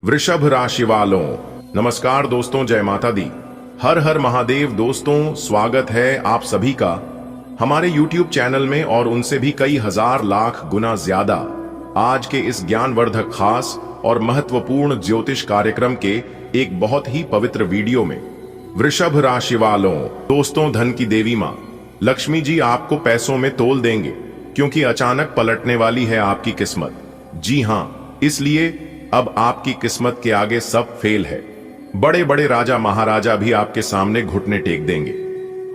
वृषभ राशि वालों, नमस्कार दोस्तों, जय माता दी। हर हर महादेव। दोस्तों, स्वागत है आप सभी का हमारे YouTube चैनल में और उनसे भी कई हजार लाख गुना ज्यादा आज के इस ज्ञानवर्धक खास और महत्वपूर्ण ज्योतिष कार्यक्रम के एक बहुत ही पवित्र वीडियो में। वृषभ राशि वालों, दोस्तों, धन की देवी मां लक्ष्मी जी आपको पैसों में तोल देंगे, क्योंकि अचानक पलटने वाली है आपकी किस्मत। जी हां, इसलिए अब आपकी किस्मत के आगे सब फेल है। बड़े बड़े राजा महाराजा भी आपके सामने घुटने टेक देंगे।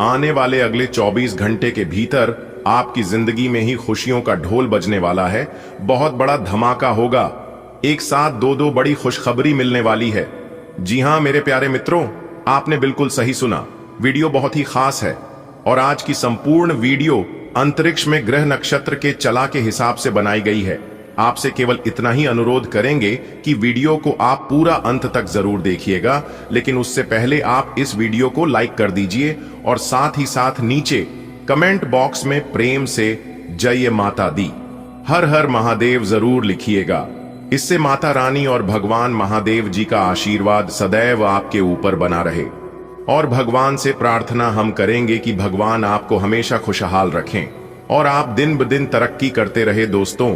आने वाले अगले 24 घंटे के भीतर आपकी जिंदगी में ही खुशियों का ढोल बजने वाला है। बहुत बड़ा धमाका होगा। एक साथ दो बड़ी खुशखबरी मिलने वाली है। जी हां मेरे प्यारे मित्रों, आपने बिल्कुल सही सुना। वीडियो बहुत ही खास है और आज की संपूर्ण वीडियो अंतरिक्ष में ग्रह नक्षत्र के चला के हिसाब से बनाई गई है। आपसे केवल इतना ही अनुरोध करेंगे कि वीडियो को आप पूरा अंत तक जरूर देखिएगा, लेकिन उससे पहले आप इस वीडियो को लाइक कर दीजिए और साथ ही साथ नीचे कमेंट बॉक्स में प्रेम से जय माता दी, हर हर महादेव जरूर लिखिएगा। इससे माता रानी और भगवान महादेव जी का आशीर्वाद सदैव आपके ऊपर बना रहे। और भगवान से प्रार्थना हम करेंगे कि भगवान आपको हमेशा खुशहाल रखें और आप दिन ब दिन तरक्की करते रहे। दोस्तों,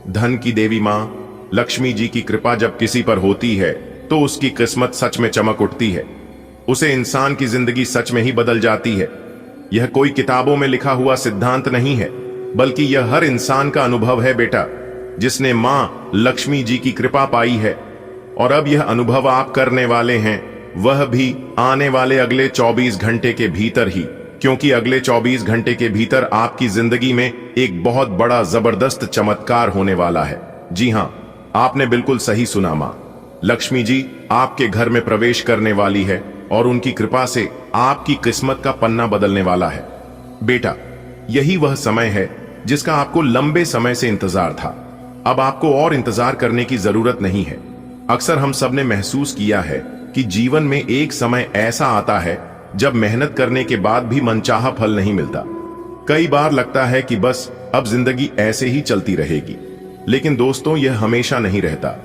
धन की देवी मां लक्ष्मी जी की कृपा जब किसी पर होती है तो उसकी किस्मत सच में चमक उठती है। उसे इंसान की जिंदगी सच में ही बदल जाती है। यह कोई किताबों में लिखा हुआ सिद्धांत नहीं है, बल्कि यह हर इंसान का अनुभव है बेटा, जिसने मां लक्ष्मी जी की कृपा पाई है। और अब यह अनुभव आप करने वाले हैं, वह भी आने वाले अगले 24 घंटे के भीतर ही, क्योंकि अगले 24 घंटे के भीतर आपकी जिंदगी में एक बहुत बड़ा जबरदस्त चमत्कार होने वाला है। जी हां, आपने बिल्कुल सही सुना। मां लक्ष्मी जी आपके घर में प्रवेश करने वाली है और उनकी कृपा से आपकी किस्मत का पन्ना बदलने वाला है। बेटा, यही वह समय है जिसका आपको लंबे समय से इंतजार था। अब आपको और इंतजार करने की जरूरत नहीं है। अक्सर हम सब ने महसूस किया है कि जीवन में एक समय ऐसा आता है जब मेहनत करने के बाद भी मनचाहा फल नहीं मिलता। कई बार लगता है कि बस अब जिंदगी ऐसे ही चलती रहेगी, लेकिन दोस्तों, यह हमेशा नहीं रहता।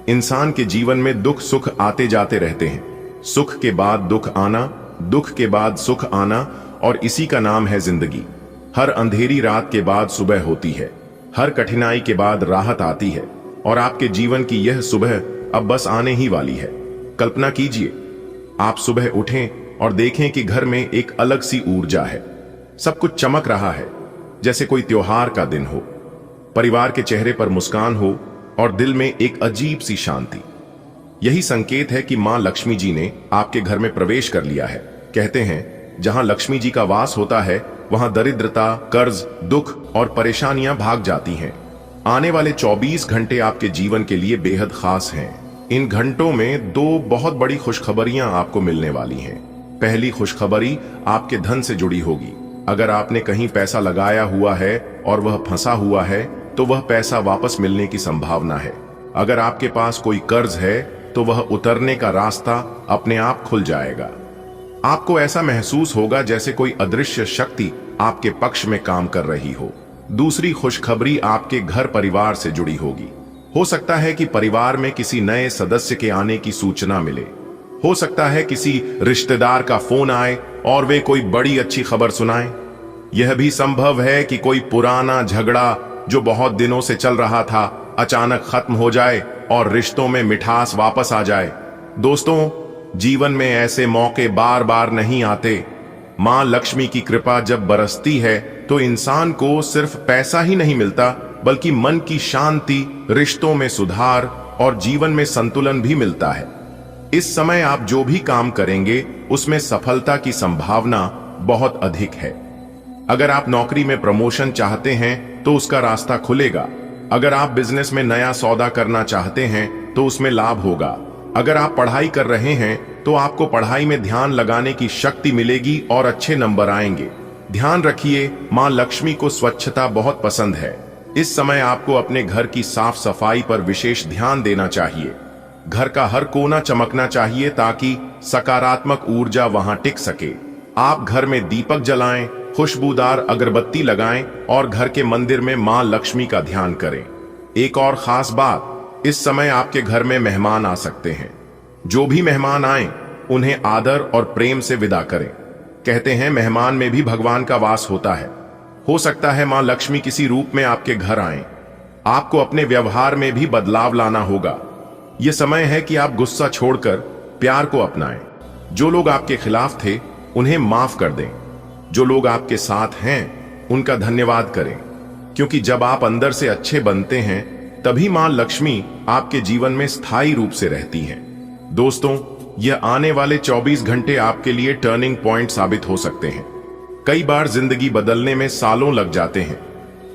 इंसान के जीवन में दुख सुख आते जाते रहते हैं। सुख के बाद दुख आना, दुख के बाद सुख आना, और इसी का नाम है जिंदगी। हर अंधेरी रात के बाद सुबह होती है, हर कठिनाई के बाद राहत आती है, और आपके जीवन की यह सुबह अब बस आने ही वाली है। कल्पना कीजिए, आप सुबह उठें और देखें कि घर में एक अलग सी ऊर्जा है। सब कुछ चमक रहा है, जैसे कोई त्योहार का दिन हो। परिवार के चेहरे पर मुस्कान हो और दिल में एक अजीब सी शांति। यही संकेत है कि मां लक्ष्मी जी ने आपके घर में प्रवेश कर लिया है। कहते हैं, जहां लक्ष्मी जी का वास होता है वहां दरिद्रता, कर्ज, दुख और परेशानियां भाग जाती हैं। आने वाले 24 घंटे आपके जीवन के लिए बेहद खास हैं। इन घंटों में दो बहुत बड़ी खुशखबरियां आपको मिलने वाली हैं। पहली खुशखबरी आपके धन से जुड़ी होगी। अगर आपने कहीं पैसा लगाया हुआ है और वह फंसा हुआ है, तो वह पैसा वापस मिलने की संभावना है। अगर आपके पास कोई कर्ज है तो वह उतरने का रास्ता अपने आप खुल जाएगा। आपको ऐसा महसूस होगा जैसे कोई अदृश्य शक्ति आपके पक्ष में काम कर रही हो। दूसरी खुशखबरी आपके घर परिवार से जुड़ी होगी। हो सकता है कि परिवार में किसी नए सदस्य के आने की सूचना मिले। हो सकता है किसी रिश्तेदार का फोन आए और वे कोई बड़ी अच्छी खबर सुनाएं। यह भी संभव है कि कोई पुराना झगड़ा जो बहुत दिनों से चल रहा था अचानक खत्म हो जाए और रिश्तों में मिठास वापस आ जाए। दोस्तों, जीवन में ऐसे मौके बार बार नहीं आते। मां लक्ष्मी की कृपा जब बरसती है तो इंसान को सिर्फ पैसा ही नहीं मिलता, बल्कि मन की शांति, रिश्तों में सुधार और जीवन में संतुलन भी मिलता है। इस समय आप जो भी काम करेंगे उसमें सफलता की संभावना बहुत अधिक है। अगर आप नौकरी में प्रमोशन चाहते हैं तो उसका रास्ता खुलेगा। अगर आप बिजनेस में नया सौदा करना चाहते हैं तो उसमें लाभ होगा। अगर आप पढ़ाई कर रहे हैं तो आपको पढ़ाई में ध्यान लगाने की शक्ति मिलेगी और अच्छे नंबर आएंगे। ध्यान रखिए, मां लक्ष्मी को स्वच्छता बहुत पसंद है। इस समय आपको अपने घर की साफ सफाई पर विशेष ध्यान देना चाहिए। घर का हर कोना चमकना चाहिए ताकि सकारात्मक ऊर्जा वहां टिक सके। आप घर में दीपक जलाएं, खुशबूदार अगरबत्ती लगाएं और घर के मंदिर में मां लक्ष्मी का ध्यान करें। एक और खास बात, इस समय आपके घर में मेहमान आ सकते हैं। जो भी मेहमान आए उन्हें आदर और प्रेम से विदा करें। कहते हैं मेहमान में भी भगवान का वास होता है। हो सकता है मां लक्ष्मी किसी रूप में आपके घर आए। आपको अपने व्यवहार में भी बदलाव लाना होगा। यह समय है कि आप गुस्सा छोड़कर प्यार को अपनाएं। जो लोग आपके खिलाफ थे उन्हें माफ कर दें। जो लोग आपके साथ हैं उनका धन्यवाद करें, क्योंकि जब आप अंदर से अच्छे बनते हैं तभी मां लक्ष्मी आपके जीवन में स्थायी रूप से रहती हैं। दोस्तों, यह आने वाले 24 घंटे आपके लिए टर्निंग पॉइंट साबित हो सकते हैं। कई बार जिंदगी बदलने में सालों लग जाते हैं,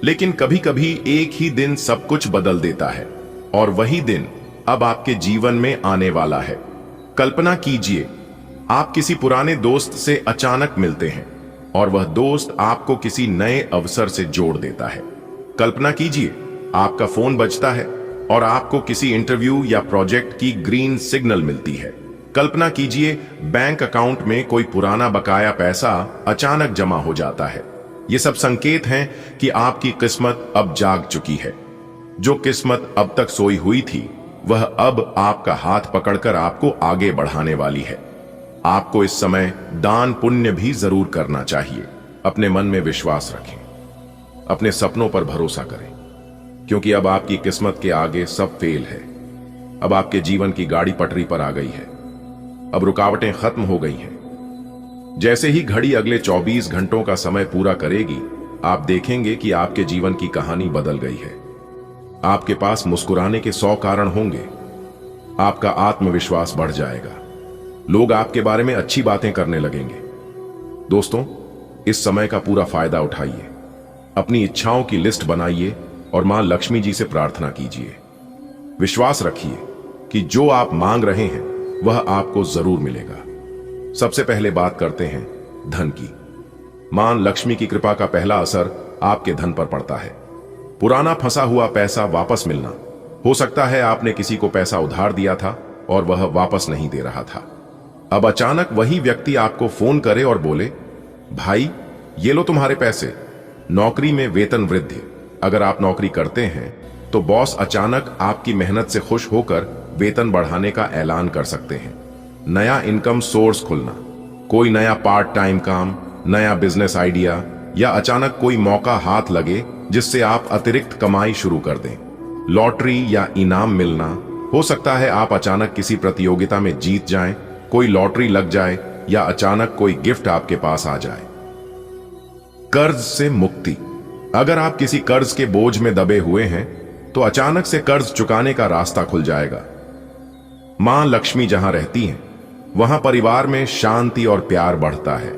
लेकिन कभी कभी एक ही दिन सब कुछ बदल देता है, और वही दिन अब आपके जीवन में आने वाला है। कल्पना कीजिए, आप किसी पुराने दोस्त से अचानक मिलते हैं और वह दोस्त आपको किसी नए अवसर से जोड़ देता है। कल्पना कीजिए, आपका फोन बजता है और आपको किसी इंटरव्यू या प्रोजेक्ट की ग्रीन सिग्नल मिलती है। कल्पना कीजिए, बैंक अकाउंट में कोई पुराना बकाया पैसा अचानक जमा हो जाता है। ये सब संकेत हैं कि आपकी किस्मत अब जाग चुकी है। जो किस्मत अब तक सोई हुई थी वह अब आपका हाथ पकड़कर आपको आगे बढ़ाने वाली है। आपको इस समय दान पुण्य भी जरूर करना चाहिए। अपने मन में विश्वास रखें, अपने सपनों पर भरोसा करें, क्योंकि अब आपकी किस्मत के आगे सब फेल है। अब आपके जीवन की गाड़ी पटरी पर आ गई है। अब रुकावटें खत्म हो गई हैं। जैसे ही घड़ी अगले 24 घंटों का समय पूरा करेगी, आप देखेंगे कि आपके जीवन की कहानी बदल गई है। आपके पास मुस्कुराने के 100 कारण होंगे। आपका आत्मविश्वास बढ़ जाएगा। लोग आपके बारे में अच्छी बातें करने लगेंगे। दोस्तों, इस समय का पूरा फायदा उठाइए। अपनी इच्छाओं की लिस्ट बनाइए और मां लक्ष्मी जी से प्रार्थना कीजिए। विश्वास रखिए कि जो आप मांग रहे हैं वह आपको जरूर मिलेगा। सबसे पहले बात करते हैं धन की। मां लक्ष्मी की कृपा का पहला असर आपके धन पर पड़ता है। पुराना फंसा हुआ पैसा वापस मिलना। हो सकता है आपने किसी को पैसा उधार दिया था और वह वापस नहीं दे रहा था। अब अचानक वही व्यक्ति आपको फोन करे और बोले, भाई ये लो तुम्हारे पैसे। नौकरी में वेतन वृद्धि। अगर आप नौकरी करते हैं तो बॉस अचानक आपकी मेहनत से खुश होकर वेतन बढ़ाने का ऐलान कर सकते हैं। नया इनकम सोर्स खुलना। कोई नया पार्ट टाइम काम, नया बिजनेस आइडिया या अचानक कोई मौका हाथ लगे जिससे आप अतिरिक्त कमाई शुरू कर दें। लॉटरी या इनाम मिलना। हो सकता है आप अचानक किसी प्रतियोगिता में जीत जाएं, कोई लॉटरी लग जाए या अचानक कोई गिफ्ट आपके पास आ जाए। कर्ज से मुक्ति। अगर आप किसी कर्ज के बोझ में दबे हुए हैं तो अचानक से कर्ज चुकाने का रास्ता खुल जाएगा। मां लक्ष्मी जहां रहती हैं वहां परिवार में शांति और प्यार बढ़ता है।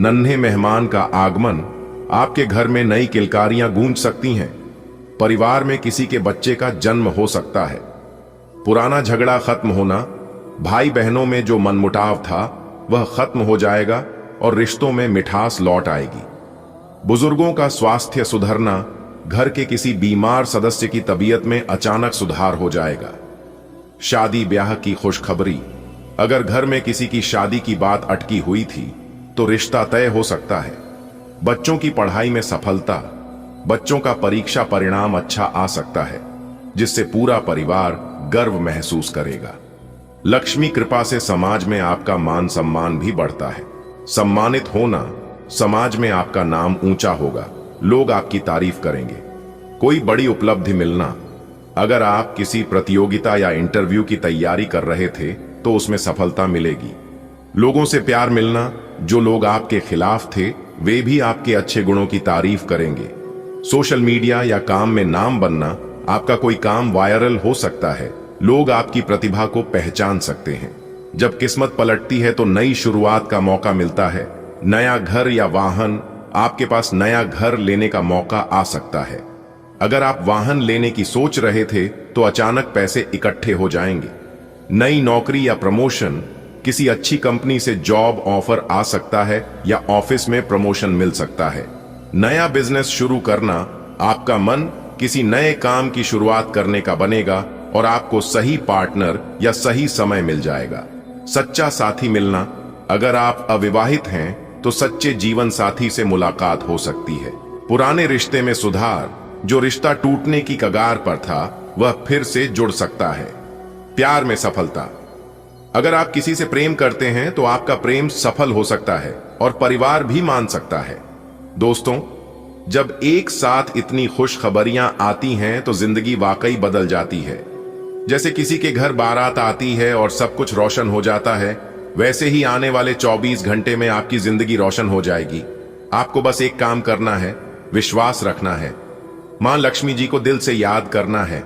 नन्हे मेहमान का आगमन। आपके घर में नई किलकारियां गूंज सकती हैं। परिवार में किसी के बच्चे का जन्म हो सकता है। पुराना झगड़ा खत्म होना। भाई बहनों में जो मनमुटाव था वह खत्म हो जाएगा और रिश्तों में मिठास लौट आएगी। बुजुर्गों का स्वास्थ्य सुधरना। घर के किसी बीमार सदस्य की तबीयत में अचानक सुधार हो जाएगा। शादी ब्याह की खुशखबरी। अगर घर में किसी की शादी की बात अटकी हुई थी तो रिश्ता तय हो सकता है। बच्चों की पढ़ाई में सफलता। बच्चों का परीक्षा परिणाम अच्छा आ सकता है, जिससे पूरा परिवार गर्व महसूस करेगा। लक्ष्मी कृपा से समाज में आपका मान सम्मान भी बढ़ता है। सम्मानित होना। समाज में आपका नाम ऊंचा होगा। लोग आपकी तारीफ करेंगे। कोई बड़ी उपलब्धि मिलना। अगर आप किसी प्रतियोगिता या इंटरव्यू की तैयारी कर रहे थे तो उसमें सफलता मिलेगी। लोगों से प्यार मिलना। जो लोग आपके खिलाफ थे वे भी आपके अच्छे गुणों की तारीफ करेंगे। सोशल मीडिया या काम में नाम बनना। आपका कोई काम वायरल हो सकता है। लोग आपकी प्रतिभा को पहचान सकते हैं। जब किस्मत पलटती है तो नई शुरुआत का मौका मिलता है। नया घर या वाहन। आपके पास नया घर लेने का मौका आ सकता है। अगर आप वाहन लेने की सोच रहे थे तो अचानक पैसे इकट्ठे हो जाएंगे। नई नौकरी या प्रमोशन। किसी अच्छी कंपनी से जॉब ऑफर आ सकता है या ऑफिस में प्रमोशन मिल सकता है। नया बिजनेस शुरू करना। आपका मन किसी नए काम की शुरुआत करने का बनेगा और आपको सही पार्टनर या सही समय मिल जाएगा। सच्चा साथी मिलना। अगर आप अविवाहित हैं तो सच्चे जीवन साथी से मुलाकात हो सकती है। पुराने रिश्ते में सुधार। जो रिश्ता टूटने की कगार पर था वह फिर से जुड़ सकता है। प्यार में सफलता। अगर आप किसी से प्रेम करते हैं तो आपका प्रेम सफल हो सकता है और परिवार भी मान सकता है। दोस्तों, जब एक साथ इतनी खुशखबरियां आती हैं तो जिंदगी वाकई बदल जाती है। जैसे किसी के घर बारात आती है और सब कुछ रोशन हो जाता है, वैसे ही आने वाले 24 घंटे में आपकी जिंदगी रोशन हो जाएगी। आपको बस एक काम करना है, विश्वास रखना है, मां लक्ष्मी जी को दिल से याद करना है।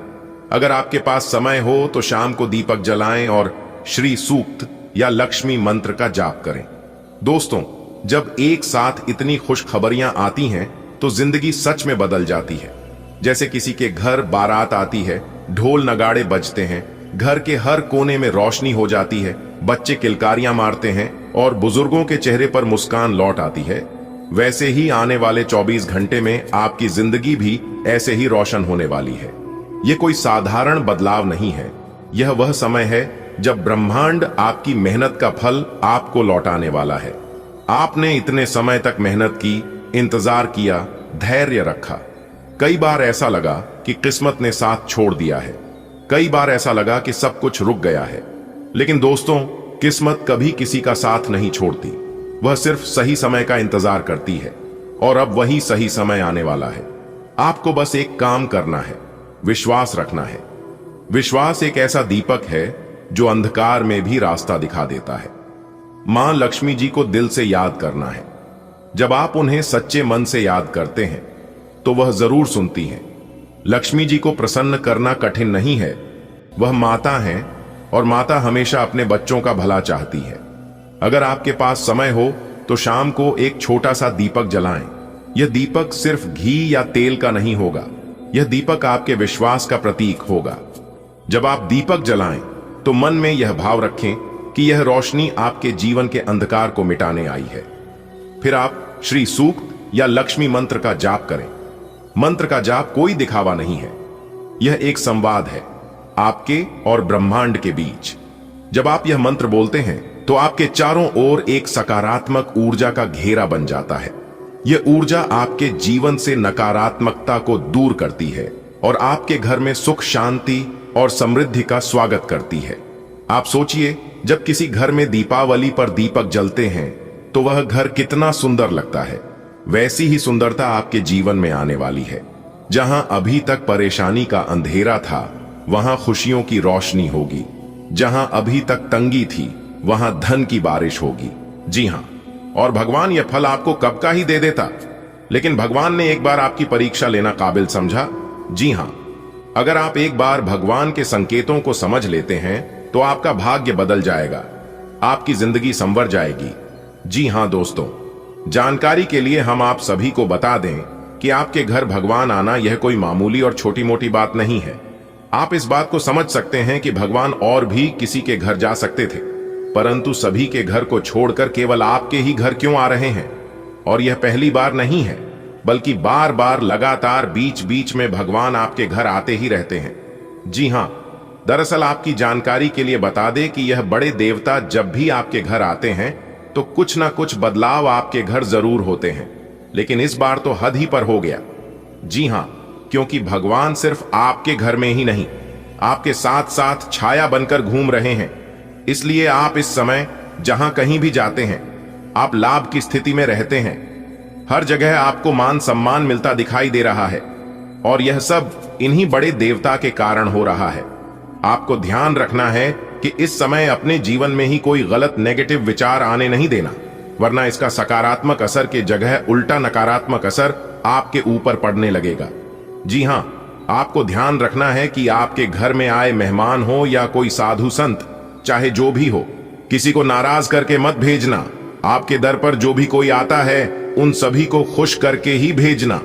अगर आपके पास समय हो तो शाम को दीपक जलाएं और श्री सूक्त या लक्ष्मी मंत्र का जाप करें। दोस्तों, जब एक साथ इतनी खुशखबरियां आती हैं तो जिंदगी सच में बदल जाती है। जैसे किसी के घर बारात आती है, ढोल नगाड़े बजते हैं, घर के हर कोने में रोशनी हो जाती है, बच्चे किलकारियां मारते हैं और बुजुर्गों के चेहरे पर मुस्कान लौट आती है, वैसे ही आने वाले 24 घंटे में आपकी जिंदगी भी ऐसे ही रोशन होने वाली है। यह कोई साधारण बदलाव नहीं है, यह वह समय है जब ब्रह्मांड आपकी मेहनत का फल आपको लौटाने वाला है। आपने इतने समय तक मेहनत की, इंतजार किया, धैर्य रखा। कई बार ऐसा लगा कि किस्मत ने साथ छोड़ दिया है, कई बार ऐसा लगा कि सब कुछ रुक गया है। लेकिन दोस्तों, किस्मत कभी किसी का साथ नहीं छोड़ती, वह सिर्फ सही समय का इंतजार करती है और अब वही सही समय आने वाला है। आपको बस एक काम करना है, विश्वास रखना है। विश्वास एक ऐसा दीपक है जो अंधकार में भी रास्ता दिखा देता है। मां लक्ष्मी जी को दिल से याद करना है। जब आप उन्हें सच्चे मन से याद करते हैं तो वह जरूर सुनती हैं। लक्ष्मी जी को प्रसन्न करना कठिन नहीं है, वह माता हैं और माता हमेशा अपने बच्चों का भला चाहती है। अगर आपके पास समय हो तो शाम को एक छोटा सा दीपक जलाएं। यह दीपक सिर्फ घी या तेल का नहीं होगा, यह दीपक आपके विश्वास का प्रतीक होगा। जब आप दीपक जलाएं तो मन में यह भाव रखें कि यह रोशनी आपके जीवन के अंधकार को मिटाने आई है। फिर आप श्री सूक्त या लक्ष्मी मंत्र का जाप करें। मंत्र का जाप कोई दिखावा नहीं है, यह एक संवाद है आपके और ब्रह्मांड के बीच। जब आप यह मंत्र बोलते हैं तो आपके चारों ओर एक सकारात्मक ऊर्जा का घेरा बन जाता है। यह ऊर्जा आपके जीवन से नकारात्मकता को दूर करती है और आपके घर में सुख, शांति और समृद्धि का स्वागत करती है। आप सोचिए, जब किसी घर में दीपावली पर दीपक जलते हैं तो वह घर कितना सुंदर लगता है। वैसी ही सुंदरता आपके जीवन में आने वाली है। जहां अभी तक परेशानी का अंधेरा था, वहां खुशियों की रोशनी होगी। जहां अभी तक तंगी थी, वहां धन की बारिश होगी। जी हां, और भगवान यह फल आपको कब का ही दे देता, लेकिन भगवान ने एक बार आपकी परीक्षा लेना काबिल समझा। जी हां, अगर आप एक बार भगवान के संकेतों को समझ लेते हैं तो आपका भाग्य बदल जाएगा, आपकी जिंदगी संवर जाएगी। जी हां दोस्तों, जानकारी के लिए हम आप सभी को बता दें कि आपके घर भगवान आना यह कोई मामूली और छोटी मोटी बात नहीं है। आप इस बात को समझ सकते हैं कि भगवान और भी किसी के घर जा सकते थे, परंतु सभी के घर को छोड़कर केवल आपके ही घर क्यों आ रहे हैं। और यह पहली बार नहीं है, बल्कि बार बार लगातार बीच बीच में भगवान आपके घर आते ही रहते हैं। जी हां, दरअसल आपकी जानकारी के लिए बता दें कि यह बड़े देवता जब भी आपके घर आते हैं तो कुछ ना कुछ बदलाव आपके घर जरूर होते हैं, लेकिन इस बार तो हद ही पर हो गया। जी हां, क्योंकि भगवान सिर्फ आपके घर में ही नहीं, आपके साथ साथ छाया बनकर घूम रहे हैं। इसलिए आप इस समय जहां कहीं भी जाते हैं, आप लाभ की स्थिति में रहते हैं। हर जगह आपको मान सम्मान मिलता दिखाई दे रहा है और यह सब इन्हीं बड़े देवता के कारण हो रहा है। आपको ध्यान रखना है कि इस समय अपने जीवन में ही कोई गलत नेगेटिव विचार आने नहीं देना, वरना इसका सकारात्मक असर के जगह उल्टा नकारात्मक असर आपके ऊपर पड़ने लगेगा। जी हां, आपको ध्यान रखना है कि आपके घर में आए मेहमान हो या कोई साधु संत, चाहे जो भी हो, किसी को नाराज करके मत भेजना। आपके दर पर जो भी कोई आता है उन सभी को खुश करके ही भेजना।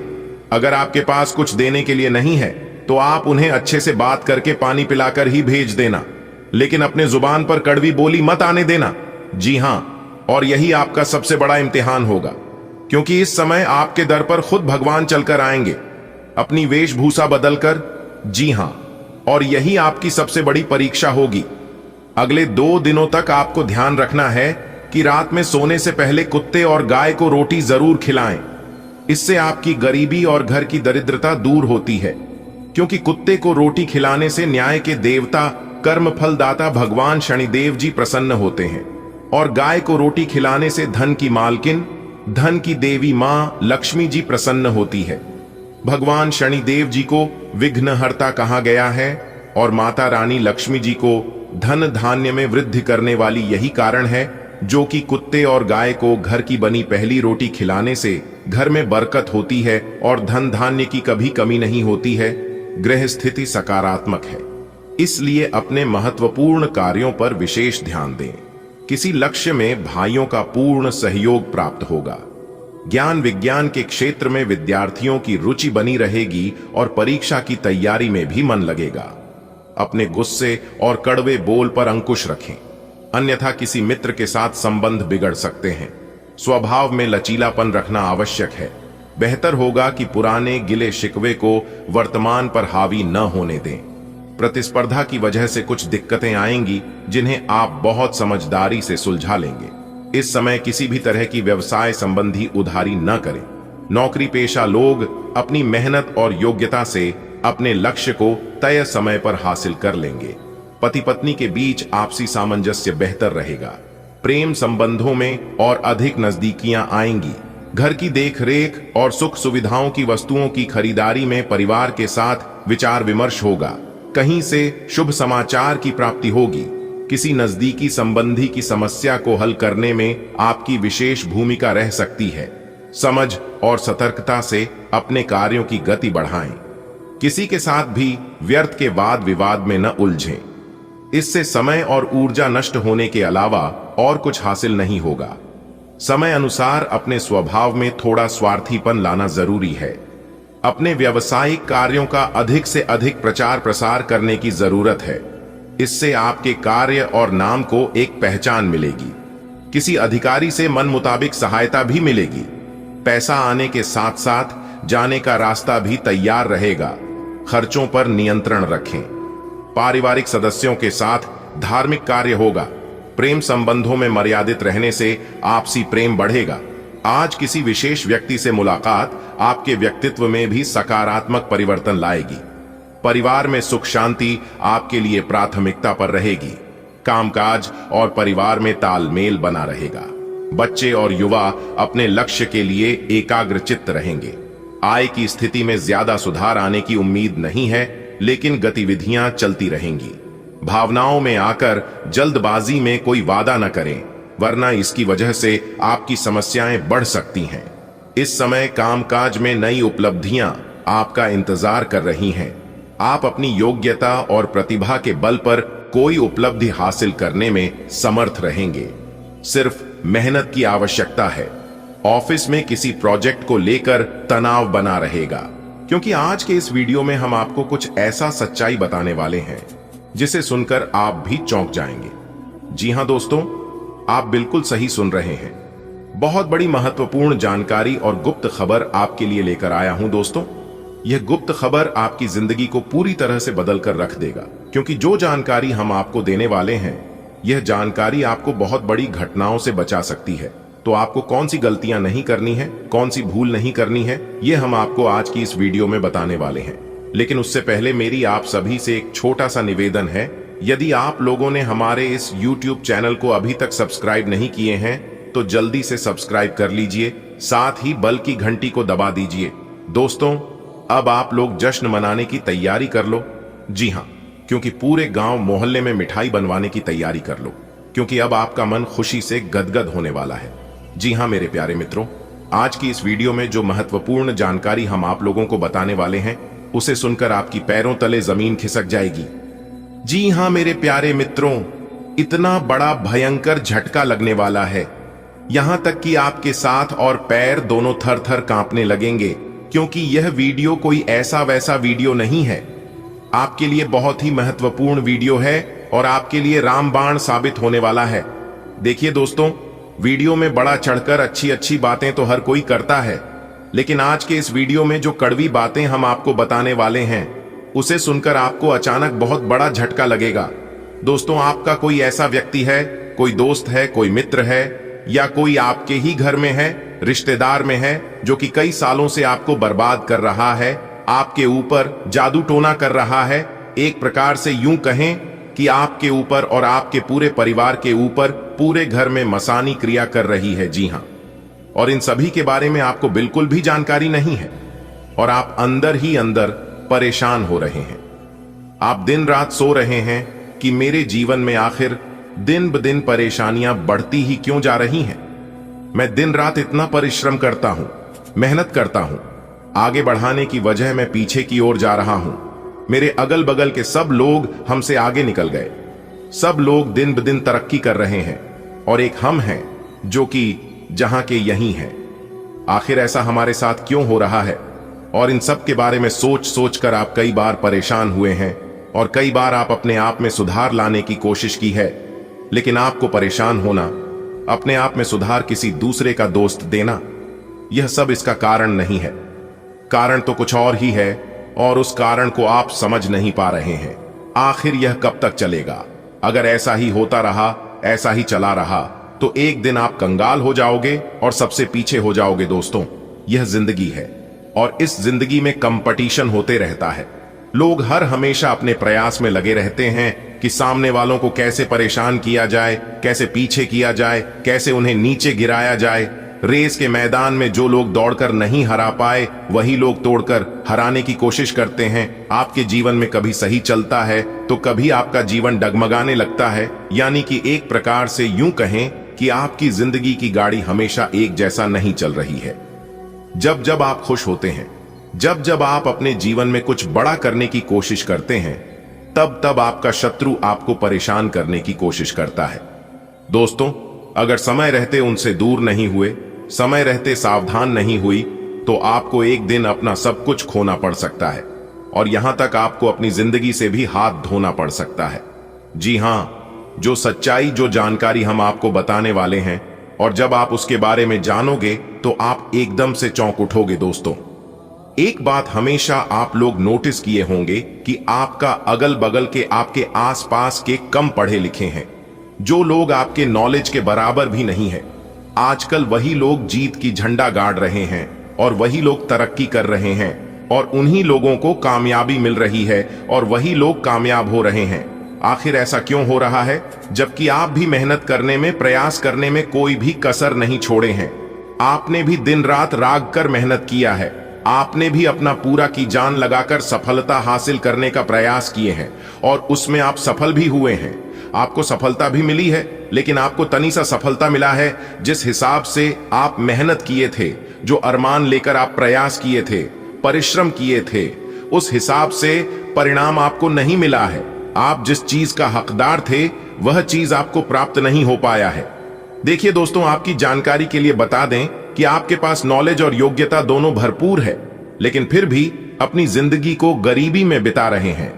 अगर आपके पास कुछ देने के लिए नहीं है तो आप उन्हें अच्छे से बात करके पानी पिलाकर ही भेज देना, लेकिन अपने जुबान पर कड़वी बोली मत आने देना। जी हां, और यही आपका सबसे बड़ा इम्तिहान होगा, क्योंकि इस समय आपके दर पर खुद भगवान चलकर आएंगे अपनी वेशभूषा बदलकर। जी हां, और यही आपकी सबसे बड़ी परीक्षा होगी। अगले 2 दिनों तक आपको ध्यान रखना है कि रात में सोने से पहले कुत्ते और गाय को रोटी जरूर खिलाएं। इससे आपकी गरीबी और घर की दरिद्रता दूर होती है, क्योंकि कुत्ते को रोटी खिलाने से न्याय के देवता कर्म फलदाता भगवान शनिदेव जी प्रसन्न होते हैं, और गाय को रोटी खिलाने से धन की मालकिन, धन की देवी मां लक्ष्मी जी प्रसन्न होती है। भगवान शनिदेव जी को विघ्नहर्ता कहा गया है, और माता रानी लक्ष्मी जी को धन धान्य में वृद्धि करने वाली यही कारण है, जो कि कुत्ते और गाय को घर की बनी पहली रोटी खिलाने से घर में बरकत होती है और धन धान्य की कभी कमी नहीं होती है, ग्रह स्थिति सकारात्मक है। इसलिए अपने महत्वपूर्ण कार्यों पर विशेष ध्यान दें। किसी लक्ष्य में भाइयों का पूर्ण सहयोग प्राप्त होगा। ज्ञान विज्ञान के क्षेत्र में विद्यार्थियों की रुचि बनी रहेगी और परीक्षा की तैयारी में भी मन लगेगा। अपने गुस्से और कड़वे बोल पर अंकुश रखें, अन्यथा किसी मित्र के साथ संबंध बिगड़ सकते हैं। स्वभाव में लचीलापन रखना आवश्यक है। बेहतर होगा कि पुराने गिले शिकवे को वर्तमान पर हावी न होने दें। प्रतिस्पर्धा की वजह से कुछ दिक्कतें आएंगी, जिन्हें आप बहुत समझदारी से सुलझा लेंगे। इस समय किसी भी तरह की व्यवसाय संबंधी उधारी न करें। नौकरी पेशा लोग अपनी मेहनत और योग्यता से अपने लक्ष्य को तय समय पर हासिल कर लेंगे। पति पत्नी के बीच आपसी सामंजस्य बेहतर रहेगा। प्रेम संबंधों में और अधिक नजदीकियां आएंगी। घर की देखरेख और सुख सुविधाओं की वस्तुओं की खरीदारी में परिवार के साथ विचार विमर्श होगा। कहीं से शुभ समाचार की प्राप्ति होगी। किसी नजदीकी संबंधी की समस्या को हल करने में आपकी विशेष भूमिका रह सकती है। समझ और सतर्कता से अपने कार्यों की गति बढ़ाएं। किसी के साथ भी व्यर्थ के वाद विवाद में न उलझें। इससे समय और ऊर्जा नष्ट होने के अलावा और कुछ हासिल नहीं होगा। समय अनुसार अपने स्वभाव में थोड़ा स्वार्थीपन लाना जरूरी है। अपने व्यावसायिक कार्यों का अधिक से अधिक प्रचार प्रसार करने की जरूरत है। इससे आपके कार्य और नाम को एक पहचान मिलेगी। किसी अधिकारी से मन मुताबिक सहायता भी मिलेगी। पैसा आने के साथ साथ जाने का रास्ता भी तैयार रहेगा। खर्चों पर नियंत्रण रखें। पारिवारिक सदस्यों के साथ धार्मिक कार्य होगा। प्रेम संबंधों में मर्यादित रहने से आपसी प्रेम बढ़ेगा। आज किसी विशेष व्यक्ति से मुलाकात आपके व्यक्तित्व में भी सकारात्मक परिवर्तन लाएगी। परिवार में सुख शांति आपके लिए प्राथमिकता पर रहेगी। कामकाज और परिवार में तालमेल बना रहेगा। बच्चे और युवा अपने लक्ष्य के लिए एकाग्रचित्त रहेंगे। आय की स्थिति में ज्यादा सुधार आने की उम्मीद नहीं है, लेकिन गतिविधियां चलती रहेंगी। भावनाओं में आकर जल्दबाजी में कोई वादा न करें, वरना इसकी वजह से आपकी समस्याएं बढ़ सकती हैं। इस समय कामकाज में नई उपलब्धियां आपका इंतजार कर रही हैं। आप अपनी योग्यता और प्रतिभा के बल पर कोई उपलब्धि हासिल करने में समर्थ रहेंगे। सिर्फ मेहनत की आवश्यकता है। ऑफिस में किसी प्रोजेक्ट को लेकर तनाव बना रहेगा, क्योंकि आज के इस वीडियो में हम आपको कुछ ऐसा सच्चाई बताने वाले हैं जिसे सुनकर आप भी चौंक जाएंगे। जी हां दोस्तों, आप बिल्कुल सही सुन रहे हैं। बहुत बड़ी महत्वपूर्ण जानकारी और गुप्त खबर आपके लिए लेकर आया हूं दोस्तों। यह गुप्त खबर आपकी जिंदगी को पूरी तरह से बदल कर रख देगा, क्योंकि जो जानकारी हम आपको देने वाले हैं, यह जानकारी आपको बहुत बड़ी घटनाओं से बचा सकती है। तो आपको कौन सी गलतियां नहीं करनी है, कौन सी भूल नहीं करनी है, यह हम आपको आज की इस वीडियो में बताने वाले हैं। लेकिन उससे पहले मेरी आप सभी से एक छोटा सा निवेदन है। यदि आप लोगों ने हमारे इस YouTube चैनल को अभी तक सब्सक्राइब नहीं किए हैं, तो जल्दी से सब्सक्राइब कर लीजिए, साथ ही बेल की घंटी को दबा दीजिए। दोस्तों, अब आप लोग जश्न मनाने की तैयारी कर लो। जी हां, क्योंकि पूरे गांव मोहल्ले में मिठाई बनवाने की तैयारी कर लो, क्योंकि अब आपका मन खुशी से गदगद होने वाला है। जी हां मेरे प्यारे मित्रों, आज की इस वीडियो में जो महत्वपूर्ण जानकारी हम आप लोगों को बताने वाले हैं, उसे सुनकर आपकी पैरों तले जमीन खिसक जाएगी। जी हां मेरे प्यारे मित्रों, इतना बड़ा भयंकर झटका लगने वाला है, यहां तक कि आपके साथ और पैर दोनों थर थर कांपने लगेंगे, क्योंकि यह वीडियो कोई ऐसा वैसा वीडियो नहीं है। आपके लिए बहुत ही महत्वपूर्ण वीडियो है और आपके लिए रामबाण साबित होने वाला है। देखिए दोस्तों, वीडियो में बड़ा चढ़कर अच्छी अच्छी बातें तो हर कोई करता है, लेकिन आज के इस वीडियो में जो कड़वी बातें हम आपको बताने वाले हैं, उसे सुनकर आपको अचानक बहुत बड़ा झटका लगेगा। दोस्तों, आपका कोई ऐसा व्यक्ति है, कोई दोस्त है, कोई मित्र है, या कोई आपके ही घर में है, रिश्तेदार में है, जो कि कई सालों से आपको बर्बाद कर रहा है, आपके ऊपर जादू टोना कर रहा है। एक प्रकार से यूं कहें कि आपके ऊपर और आपके पूरे परिवार के ऊपर पूरे घर में मसानी क्रिया कर रही है। जी हां, और इन सभी के बारे में आपको बिल्कुल भी जानकारी नहीं है और आप अंदर ही अंदर परेशान हो रहे हैं। आप दिन रात सो रहे हैं कि मेरे जीवन में आखिर दिन ब दिन परेशानियां बढ़ती ही क्यों जा रही हैं। मैं दिन रात इतना परिश्रम करता हूं, मेहनत करता हूं, आगे बढ़ाने की वजह मैं पीछे की ओर जा रहा हूं। मेरे अगल बगल के सब लोग हमसे आगे निकल गए, सब लोग दिन ब दिन तरक्की कर रहे हैं और एक हम हैं जो कि जहां के यहीं हैं। आखिर ऐसा हमारे साथ क्यों हो रहा है? और इन सब के बारे में सोच सोच कर आप कई बार परेशान हुए हैं और कई बार आप अपने आप में सुधार लाने की कोशिश की है, लेकिन आपको परेशान होना, अपने आप में सुधार किसी दूसरे का दोस्त देना, यह सब इसका कारण नहीं है। कारण तो कुछ और ही है और उस कारण को आप समझ नहीं पा रहे हैं। आखिर यह कब तक चलेगा? अगर ऐसा ही होता रहा, ऐसा ही चला रहा, तो एक दिन आप कंगाल हो जाओगे और सबसे पीछे हो जाओगे। दोस्तों, यह जिंदगी है और इस जिंदगी में कंपटीशन होते रहता है। लोग हर हमेशा अपने प्रयास में लगे रहते हैं कि सामने वालों को कैसे परेशान किया जाए, कैसे पीछे किया जाए, कैसे उन्हें नीचे गिराया जाए। रेस के मैदान में जो लोग दौड़कर नहीं हरा पाए, वही लोग तोड़कर हराने की कोशिश करते हैं। आपके जीवन में कभी सही चलता है तो कभी आपका जीवन डगमगाने लगता है। यानी कि एक प्रकार से यूं कहें कि आपकी जिंदगी की गाड़ी हमेशा एक जैसा नहीं चल रही है। जब जब आप खुश होते हैं, जब जब आप अपने जीवन में कुछ बड़ा करने की कोशिश करते हैं, तब तब आपका शत्रु आपको परेशान करने की कोशिश करता है। दोस्तों, अगर समय रहते उनसे दूर नहीं हुए, समय रहते सावधान नहीं हुई, तो आपको एक दिन अपना सब कुछ खोना पड़ सकता है और यहां तक आपको अपनी जिंदगी से भी हाथ धोना पड़ सकता है। जी हां, जो सच्चाई, जो जानकारी हम आपको बताने वाले हैं, और जब आप उसके बारे में जानोगे तो आप एकदम से चौंक उठोगे। दोस्तों, एक बात हमेशा आप लोग नोटिस किए होंगे कि आपका अगल बगल के, आपके आसपास के कम पढ़े लिखे हैं, जो लोग आपके नॉलेज के बराबर भी नहीं है, आजकल वही लोग जीत की झंडा गाड़ रहे हैं और वही लोग तरक्की कर रहे हैं और उन्हीं लोगों को कामयाबी मिल रही है और वही लोग कामयाब हो रहे हैं। आखिर ऐसा क्यों हो रहा है, जबकि आप भी मेहनत करने में, प्रयास करने में कोई भी कसर नहीं छोड़े हैं। आपने भी दिन रात राग कर मेहनत किया है, आपने भी अपना पूरा की जान लगाकर सफलता हासिल करने का प्रयास किए हैं और उसमें आप सफल भी हुए हैं। आपको सफलता भी मिली है, लेकिन आपको तनी सा सफलता मिला है जिस हिसाब से आप मेहनत किए थे, जो अरमान लेकर आप प्रयास किए थे, परिश्रम किए थे, उस हिसाब से परिणाम आपको नहीं मिला है। आप जिस चीज का हकदार थे, वह चीज आपको प्राप्त नहीं हो पाया है। देखिए दोस्तों, आपकी जानकारी के लिए बता दें कि आपके पास नॉलेज और योग्यता दोनों भरपूर है, लेकिन फिर भी अपनी जिंदगी को गरीबी में बिता रहे हैं।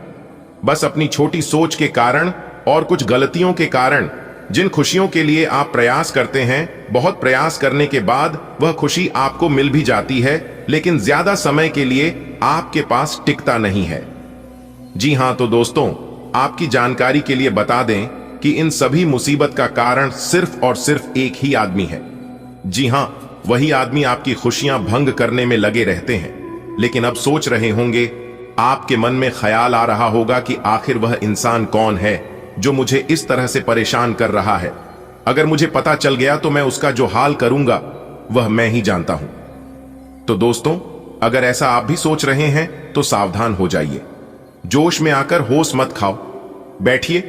बस अपनी छोटी सोच के कारण और कुछ गलतियों के कारण जिन खुशियों के लिए आप प्रयास करते हैं, बहुत प्रयास करने के बाद वह खुशी आपको मिल भी जाती है, लेकिन ज्यादा समय के लिए आपके पास टिकता नहीं है। जी हां, तो दोस्तों, आपकी जानकारी के लिए बता दें कि इन सभी मुसीबत का कारण सिर्फ और सिर्फ एक ही आदमी है। जी हां, वही आदमी आपकी खुशियां भंग करने में लगे रहते हैं। लेकिन अब सोच रहे होंगे, आपके मन में ख्याल आ रहा होगा कि आखिर वह इंसान कौन है जो मुझे इस तरह से परेशान कर रहा है। अगर मुझे पता चल गया तो मैं उसका जो हाल करूंगा वह मैं ही जानता हूं। तो दोस्तों, अगर ऐसा आप भी सोच रहे हैं तो सावधान हो जाइए। जोश में आकर होश मत खाओ, बैठिए,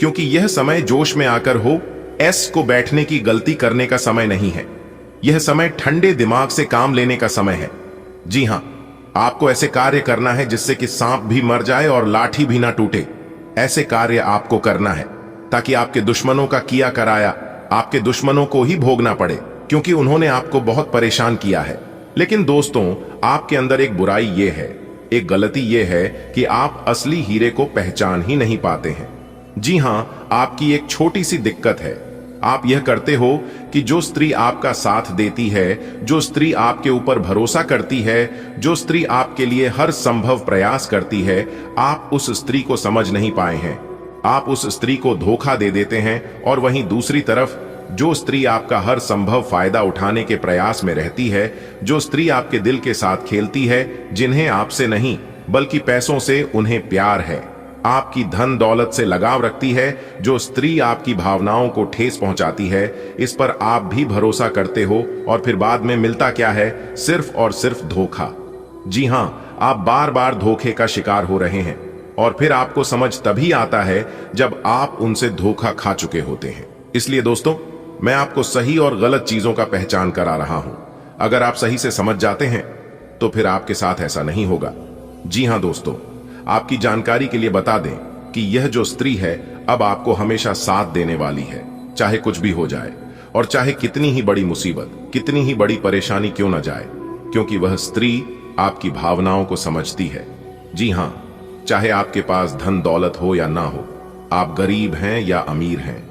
क्योंकि यह समय जोश में आकर हो एस को बैठने की गलती करने का समय नहीं है। यह समय ठंडे दिमाग से काम लेने का समय है। जी हां, आपको ऐसे कार्य करना है जिससे कि सांप भी मर जाए और लाठी भी ना टूटे। ऐसे कार्य आपको करना है ताकि आपके दुश्मनों का किया कराया आपके दुश्मनों को ही भोगना पड़े, क्योंकि उन्होंने आपको बहुत परेशान किया है। लेकिन दोस्तों, आपके अंदर एक बुराई ये है, एक गलती ये है कि आप असली हीरे को पहचान ही नहीं पाते हैं। जी हां, आपकी एक छोटी सी दिक्कत है। आप यह करते हो कि जो स्त्री आपका साथ देती है, जो स्त्री आपके ऊपर भरोसा करती है, जो स्त्री आपके लिए हर संभव प्रयास करती है, आप उस स्त्री को समझ नहीं पाए हैं। आप उस स्त्री को धोखा दे देते हैं और वहीं दूसरी तरफ जो स्त्री आपका हर संभव फायदा उठाने के प्रयास में रहती है, जो स्त्री आपके दिल के साथ खेलती है, जिन्हें आपसे नहीं बल्कि पैसों से उन्हें प्यार है, आपकी धन दौलत से लगाव रखती है, जो स्त्री आपकी भावनाओं को ठेस पहुंचाती है, इस पर आप भी भरोसा करते हो और फिर बाद में मिलता क्या है? सिर्फ और सिर्फ धोखा। जी हां, आप बार बार धोखे का शिकार हो रहे हैं और फिर आपको समझ तभी आता है जब आप उनसे धोखा खा चुके होते हैं। इसलिए दोस्तों, मैं आपको सही और गलत चीजों का पहचान करा रहा हूं। अगर आप सही से समझ जाते हैं तो फिर आपके साथ ऐसा नहीं होगा। जी हां दोस्तों, आपकी जानकारी के लिए बता दें कि यह जो स्त्री है अब आपको हमेशा साथ देने वाली है, चाहे कुछ भी हो जाए और चाहे कितनी ही बड़ी मुसीबत, कितनी ही बड़ी परेशानी क्यों ना जाए, क्योंकि वह स्त्री आपकी भावनाओं को समझती है। जी हां, चाहे आपके पास धन दौलत हो या ना हो, आप गरीब हैं या अमीर हैं,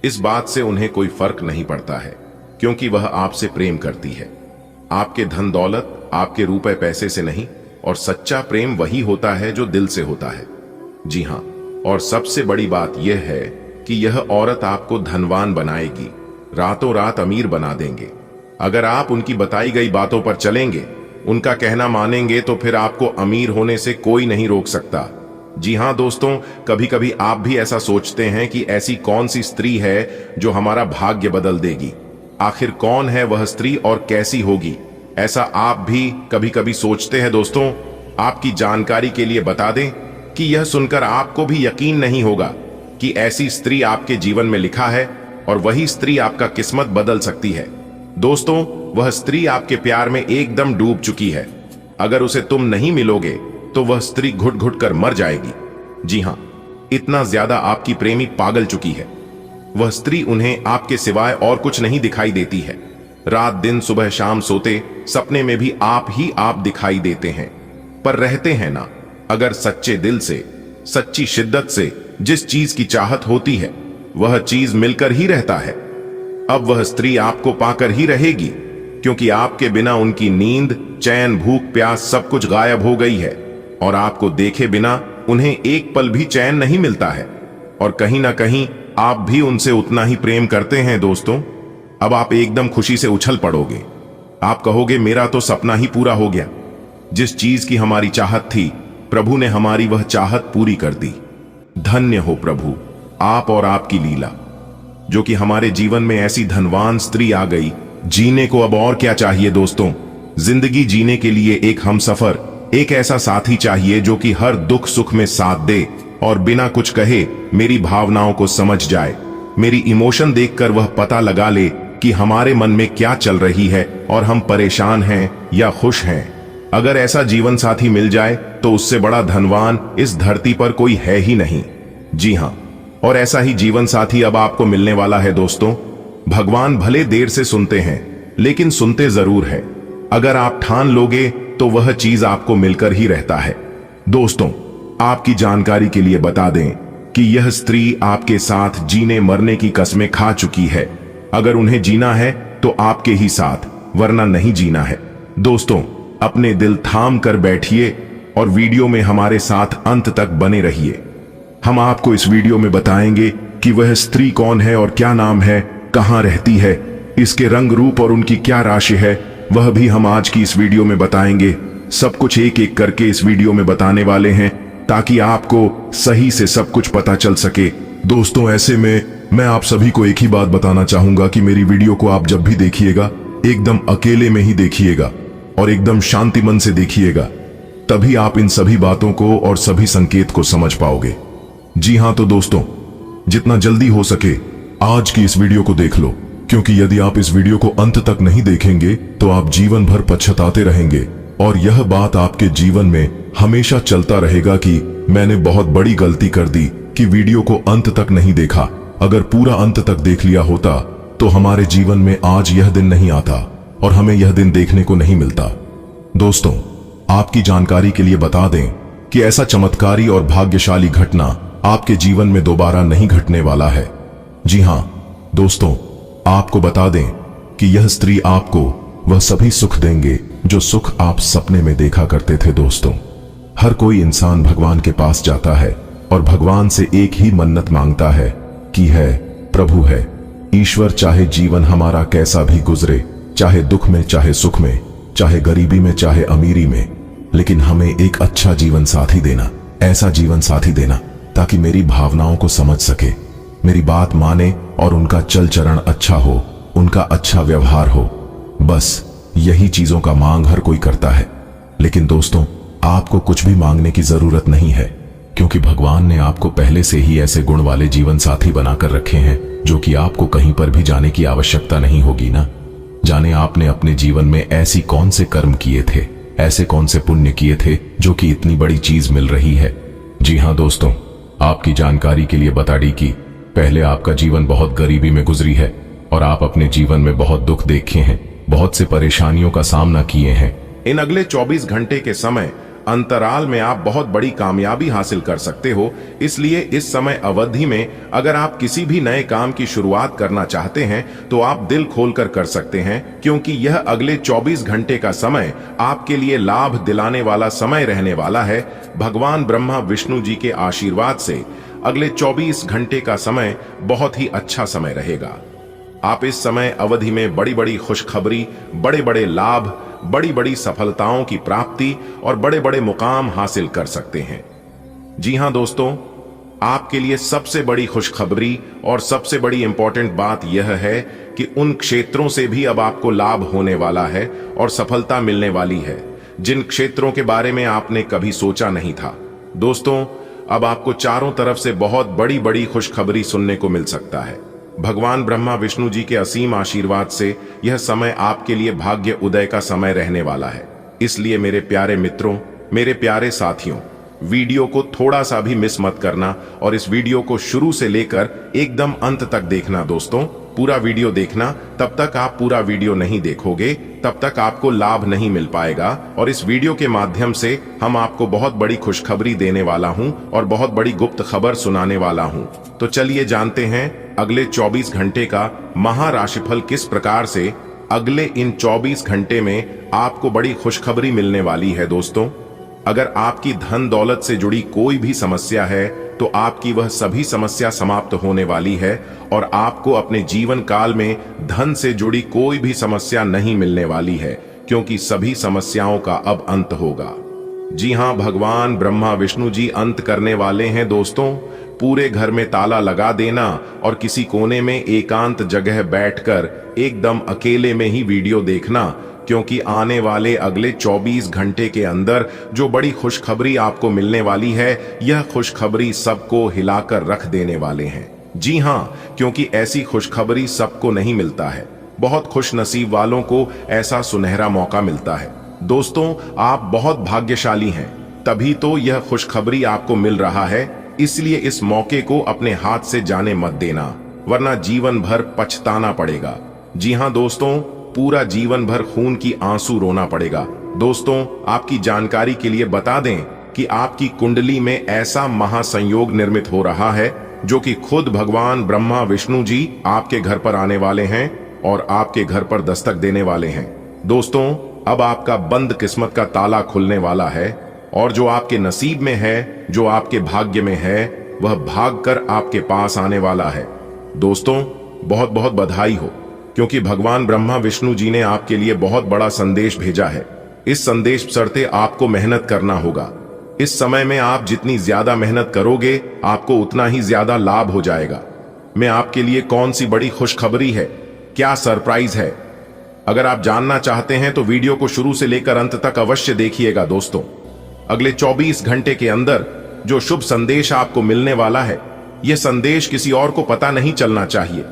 इस बात से उन्हें कोई फर्क नहीं पड़ता है, क्योंकि वह आपसे प्रेम करती है। आपके धन दौलत, आपके रुपए पैसे से नहीं, और सच्चा प्रेम वही होता है जो दिल से होता है। जी हां, और सबसे बड़ी बात यह है कि यह औरत आपको धनवान बनाएगी, रातों रात अमीर बना देंगे। अगर आप उनकी बताई गई बातों पर चलेंगे, उनका कहना मानेंगे, तो फिर आपको अमीर होने से कोई नहीं रोक सकता। जी हां दोस्तों, कभी कभी आप भी ऐसा सोचते हैं कि ऐसी कौन सी स्त्री है जो हमारा भाग्य बदल देगी। आखिर कौन है वह स्त्री और कैसी होगी, ऐसा आप भी कभी कभी सोचते हैं। दोस्तों, आपकी जानकारी के लिए बता दें कि यह सुनकर आपको भी यकीन नहीं होगा कि ऐसी स्त्री आपके जीवन में लिखा है और वही स्त्री आपका किस्मत बदल सकती है। दोस्तों, वह स्त्री आपके प्यार में एकदम डूब चुकी है। अगर उसे तुम नहीं मिलोगे तो वह स्त्री घुट घुट कर मर जाएगी। जी हां, इतना ज्यादा आपकी प्रेमी पागल चुकी है। वह स्त्री उन्हें आपके सिवाय और कुछ नहीं दिखाई देती है। रात दिन सुबह शाम सोते सपने में भी आप ही आप दिखाई देते हैं, पर रहते हैं ना। अगर सच्चे दिल से, सच्ची शिद्दत से जिस चीज की चाहत होती है, वह चीज मिलकर ही रहता है। अब वह स्त्री आपको पाकर ही रहेगी, क्योंकि आपके बिना उनकी नींद, चैन, भूख, प्यास सब कुछ गायब हो गई है और आपको देखे बिना उन्हें एक पल भी चैन नहीं मिलता है। और कहीं ना कहीं आप भी उनसे उतना ही प्रेम करते हैं। दोस्तों, अब आप एकदम खुशी से उछल पड़ोगे। आप कहोगे, मेरा तो सपना ही पूरा हो गया। जिस चीज की हमारी चाहत थी, प्रभु ने हमारी वह चाहत पूरी कर दी। धन्य हो प्रभु आप और आपकी लीला, जो कि हमारे जीवन में ऐसी धनवान स्त्री आ गई। जीने को अब और क्या चाहिए दोस्तों? जिंदगी जीने के लिए एक हमसफर, एक ऐसा साथी चाहिए जो कि हर दुख सुख में साथ दे और बिना कुछ कहे मेरी भावनाओं को समझ जाए। मेरी इमोशन देखकर वह पता लगा ले कि हमारे मन में क्या चल रही है और हम परेशान हैं या खुश हैं। अगर ऐसा जीवन साथी मिल जाए तो उससे बड़ा धनवान इस धरती पर कोई है ही नहीं। जी हां, और ऐसा ही जीवन साथी अब आपको मिलने वाला है। दोस्तों, भगवान भले देर से सुनते हैं, लेकिन सुनते जरूर है। अगर आप ठान लोगे तो वह चीज आपको मिलकर ही रहता है। दोस्तों, आपकी जानकारी के लिए बता दें कि यह स्त्री आपके साथ जीने मरने की कस्में खा चुकी है। अगर उन्हें जीना है तो आपके ही साथ, वरना नहीं जीना है। दोस्तों, अपने दिल थाम कर बैठिए और वीडियो में हमारे साथ अंत तक बने रहिए। हम आपको इस वीडियो में बताएंगे कि वह स्त्री कौन है और क्या नाम है, कहां रहती है, इसके रंग रूप और उनकी क्या राशि है, वह भी हम आज की इस वीडियो में बताएंगे। सब कुछ एक एक करके इस वीडियो में बताने वाले हैं, ताकि आपको सही से सब कुछ पता चल सके। दोस्तों, ऐसे में मैं आप सभी को एक ही बात बताना चाहूंगा कि मेरी वीडियो को आप जब भी देखिएगा, एकदम अकेले में ही देखिएगा और एकदम शांति मन से देखिएगा, तभी आप इन सभी बातों को और सभी संकेत को समझ पाओगे। जी हां, तो दोस्तों, जितना जल्दी हो सके आज की इस वीडियो को देख लो, क्योंकि यदि आप इस वीडियो को अंत तक नहीं देखेंगे तो आप जीवन भर पछताते रहेंगे और यह बात आपके जीवन में हमेशा चलता रहेगा कि मैंने बहुत बड़ी गलती कर दी कि वीडियो को अंत तक नहीं देखा। अगर पूरा अंत तक देख लिया होता तो हमारे जीवन में आज यह दिन नहीं आता और हमें यह दिन देखने को नहीं मिलता। दोस्तों, आपकी जानकारी के लिए बता दें कि ऐसा चमत्कारी और भाग्यशाली घटना आपके जीवन में दोबारा नहीं घटने वाला है। जी हां दोस्तों, आपको बता दें कि यह स्त्री आपको वह सभी सुख देंगे जो सुख आप सपने में देखा करते थे। दोस्तों, हर कोई इंसान भगवान के पास जाता है और भगवान से एक ही मन्नत मांगता है कि है प्रभु है, ईश्वर चाहे जीवन हमारा कैसा भी गुजरे, चाहे दुख में चाहे सुख में, चाहे गरीबी में चाहे अमीरी में, लेकिन हमें एक अच्छा जीवन साथी देना, ऐसा जीवन साथी देना ताकि मेरी भावनाओं को समझ सके, मेरी बात माने और उनका चल चरण अच्छा हो, उनका अच्छा व्यवहार हो। बस यही चीजों का मांग हर कोई करता है। लेकिन दोस्तों, आपको कुछ भी मांगने की जरूरत नहीं है, क्योंकि भगवान ने आपको पहले से ही ऐसे गुण वाले जीवन साथी बनाकर रखे हैं जो कि आपको कहीं पर भी जाने की आवश्यकता नहीं होगी ना। जाने आपने अपने जीवन में ऐसी कौन से कर्म किए थे, ऐसे कौन से पुण्य किए थे जो कि इतनी बड़ी चीज मिल रही है। जी हाँ दोस्तों, आपकी जानकारी के लिए बता दी कि पहले आपका जीवन बहुत गरीबी में गुजरी है और आप अपने जीवन में बहुत दुख देखे हैं, बहुत से परेशानियों का सामना किए हैं। इन अगले 24 घंटे के समय अंतराल में आप बहुत बड़ी कामयाबी हासिल कर सकते हो। इसलिए इस समय अवधि में अगर आप किसी भी नए काम की शुरुआत करना चाहते हैं तो आप दिल खोलकर कर सकते हैं, क्योंकि यह अगले 24 घंटे का समय आपके लिए लाभ दिलाने वाला समय रहने वाला है। भगवान ब्रह्मा विष्णु जी के आशीर्वाद से अगले 24 घंटे का समय बहुत ही अच्छा समय रहेगा। आप इस समय अवधि में बड़ी बड़ी खुशखबरी, बड़े बड़े लाभ, बड़ी बड़ी सफलताओं की प्राप्ति और बड़े बड़े मुकाम हासिल कर सकते हैं। जी हां दोस्तों, आपके लिए सबसे बड़ी खुशखबरी और सबसे बड़ी इंपॉर्टेंट बात यह है कि उन क्षेत्रों से भी अब आपको लाभ होने वाला है और सफलता मिलने वाली है जिन क्षेत्रों के बारे में आपने कभी सोचा नहीं था। दोस्तों, अब आपको चारों तरफ से बहुत बड़ी बड़ी खुशखबरी सुनने को मिल सकता है। भगवान ब्रह्मा विष्णु जी के असीम आशीर्वाद से यह समय आपके लिए भाग्य उदय का समय रहने वाला है। इसलिए मेरे प्यारे मित्रों, मेरे प्यारे साथियों, वीडियो को थोड़ा सा भी मिस मत करना और इस वीडियो को शुरू से लेकर एकदम अंत तक देखना। दोस्तों, पूरा वीडियो देखना। तब तक आप पूरा वीडियो नहीं देखोगे तब तक आपको लाभ नहीं मिल पाएगा। और इस वीडियो के माध्यम से हम आपको बहुत बड़ी खुशखबरी देने वाला हूं और बहुत बड़ी गुप्त खबर सुनाने वाला हूं। तो चलिए जानते हैं अगले 24 घंटे का महाराशिफल किस प्रकार से अगले इन 24 घंटे में आपको बड़ी खुशखबरी मिलने वाली है। दोस्तों, अगर आपकी धन दौलत से जुड़ी कोई भी समस्या है तो आपकी वह सभी समस्या समाप्त होने वाली है और आपको अपने जीवन काल में धन से जुड़ी कोई भी समस्या नहीं मिलने वाली है, क्योंकि सभी समस्याओं का अब अंत होगा। जी हां, भगवान ब्रह्मा विष्णु जी अंत करने वाले हैं। दोस्तों, पूरे घर में ताला लगा देना और किसी कोने में एकांत जगह बैठकर एकदम अकेले में ही वीडियो देखना, क्योंकि आने वाले अगले 24 घंटे के अंदर जो बड़ी खुशखबरी आपको मिलने वाली है, यह खुशखबरी सबको हिलाकर रख देने वाले हैं। जी हां, क्योंकि ऐसी खुशखबरी सबको नहीं मिलता है। बहुत खुश नसीब वालों को ऐसा सुनहरा मौका मिलता है। दोस्तों, आप बहुत भाग्यशाली हैं, तभी तो यह खुशखबरी आपको मिल रहा है। इसलिए इस मौके को अपने हाथ से जाने मत देना, वरना जीवन भर पछताना पड़ेगा। जी हां दोस्तों, पूरा जीवन भर खून की आंसू रोना पड़ेगा। दोस्तों, आपकी जानकारी के लिए बता दें कि आपकी कुंडली में ऐसा महासंयोग निर्मित हो रहा है जो कि खुद भगवान ब्रह्मा विष्णु जी आपके घर पर आने वाले हैं और आपके घर पर दस्तक देने वाले हैं। दोस्तों, अब आपका बंद किस्मत का ताला खुलने वाला है और जो आपके नसीब में है, जो आपके भाग्य में है, वह भागकर आपके पास आने वाला है। दोस्तों, बहुत बहुत बधाई हो, क्योंकि भगवान ब्रह्मा विष्णु जी ने आपके लिए बहुत बड़ा संदेश भेजा है। इस संदेश चलते आपको मेहनत करना होगा। इस समय में आप जितनी ज्यादा मेहनत करोगे, आपको उतना ही ज्यादा लाभ हो जाएगा। मैं आपके लिए कौन सी बड़ी खुशखबरी है, क्या सरप्राइज है, अगर आप जानना चाहते हैं तो वीडियो को शुरू से लेकर अंत तक अवश्य देखिएगा। दोस्तों, अगले 24 घंटे के अंदर जो शुभ संदेश आपको मिलने वाला है, यह संदेश किसी और को पता नहीं चलना चाहिए,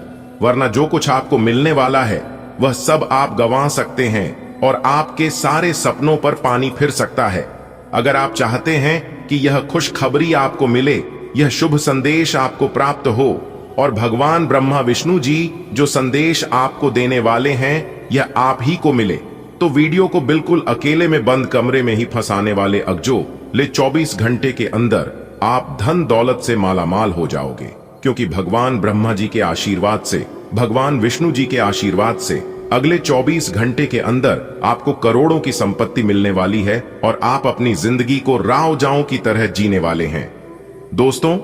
वरना जो कुछ आपको मिलने वाला है वह सब आप गंवा सकते हैं और आपके सारे सपनों पर पानी फिर सकता है। अगर आप चाहते हैं कि यह खुशखबरी आपको मिले, यह शुभ संदेश आपको प्राप्त हो और भगवान ब्रह्मा विष्णु जी जो संदेश आपको देने वाले हैं यह आप ही को मिले, तो वीडियो को बिल्कुल अकेले में बंद कमरे में ही फंसाने वाले अगले 24 घंटे के अंदर आप धन दौलत से मालामाल हो जाओगे, क्योंकि भगवान ब्रह्मा जी के आशीर्वाद से, भगवान विष्णु जी के आशीर्वाद से अगले 24 घंटे के अंदर आपको करोड़ों की संपत्ति मिलने वाली है और आप अपनी जिंदगी को राव जाओ की तरह जीने वाले हैं। दोस्तों,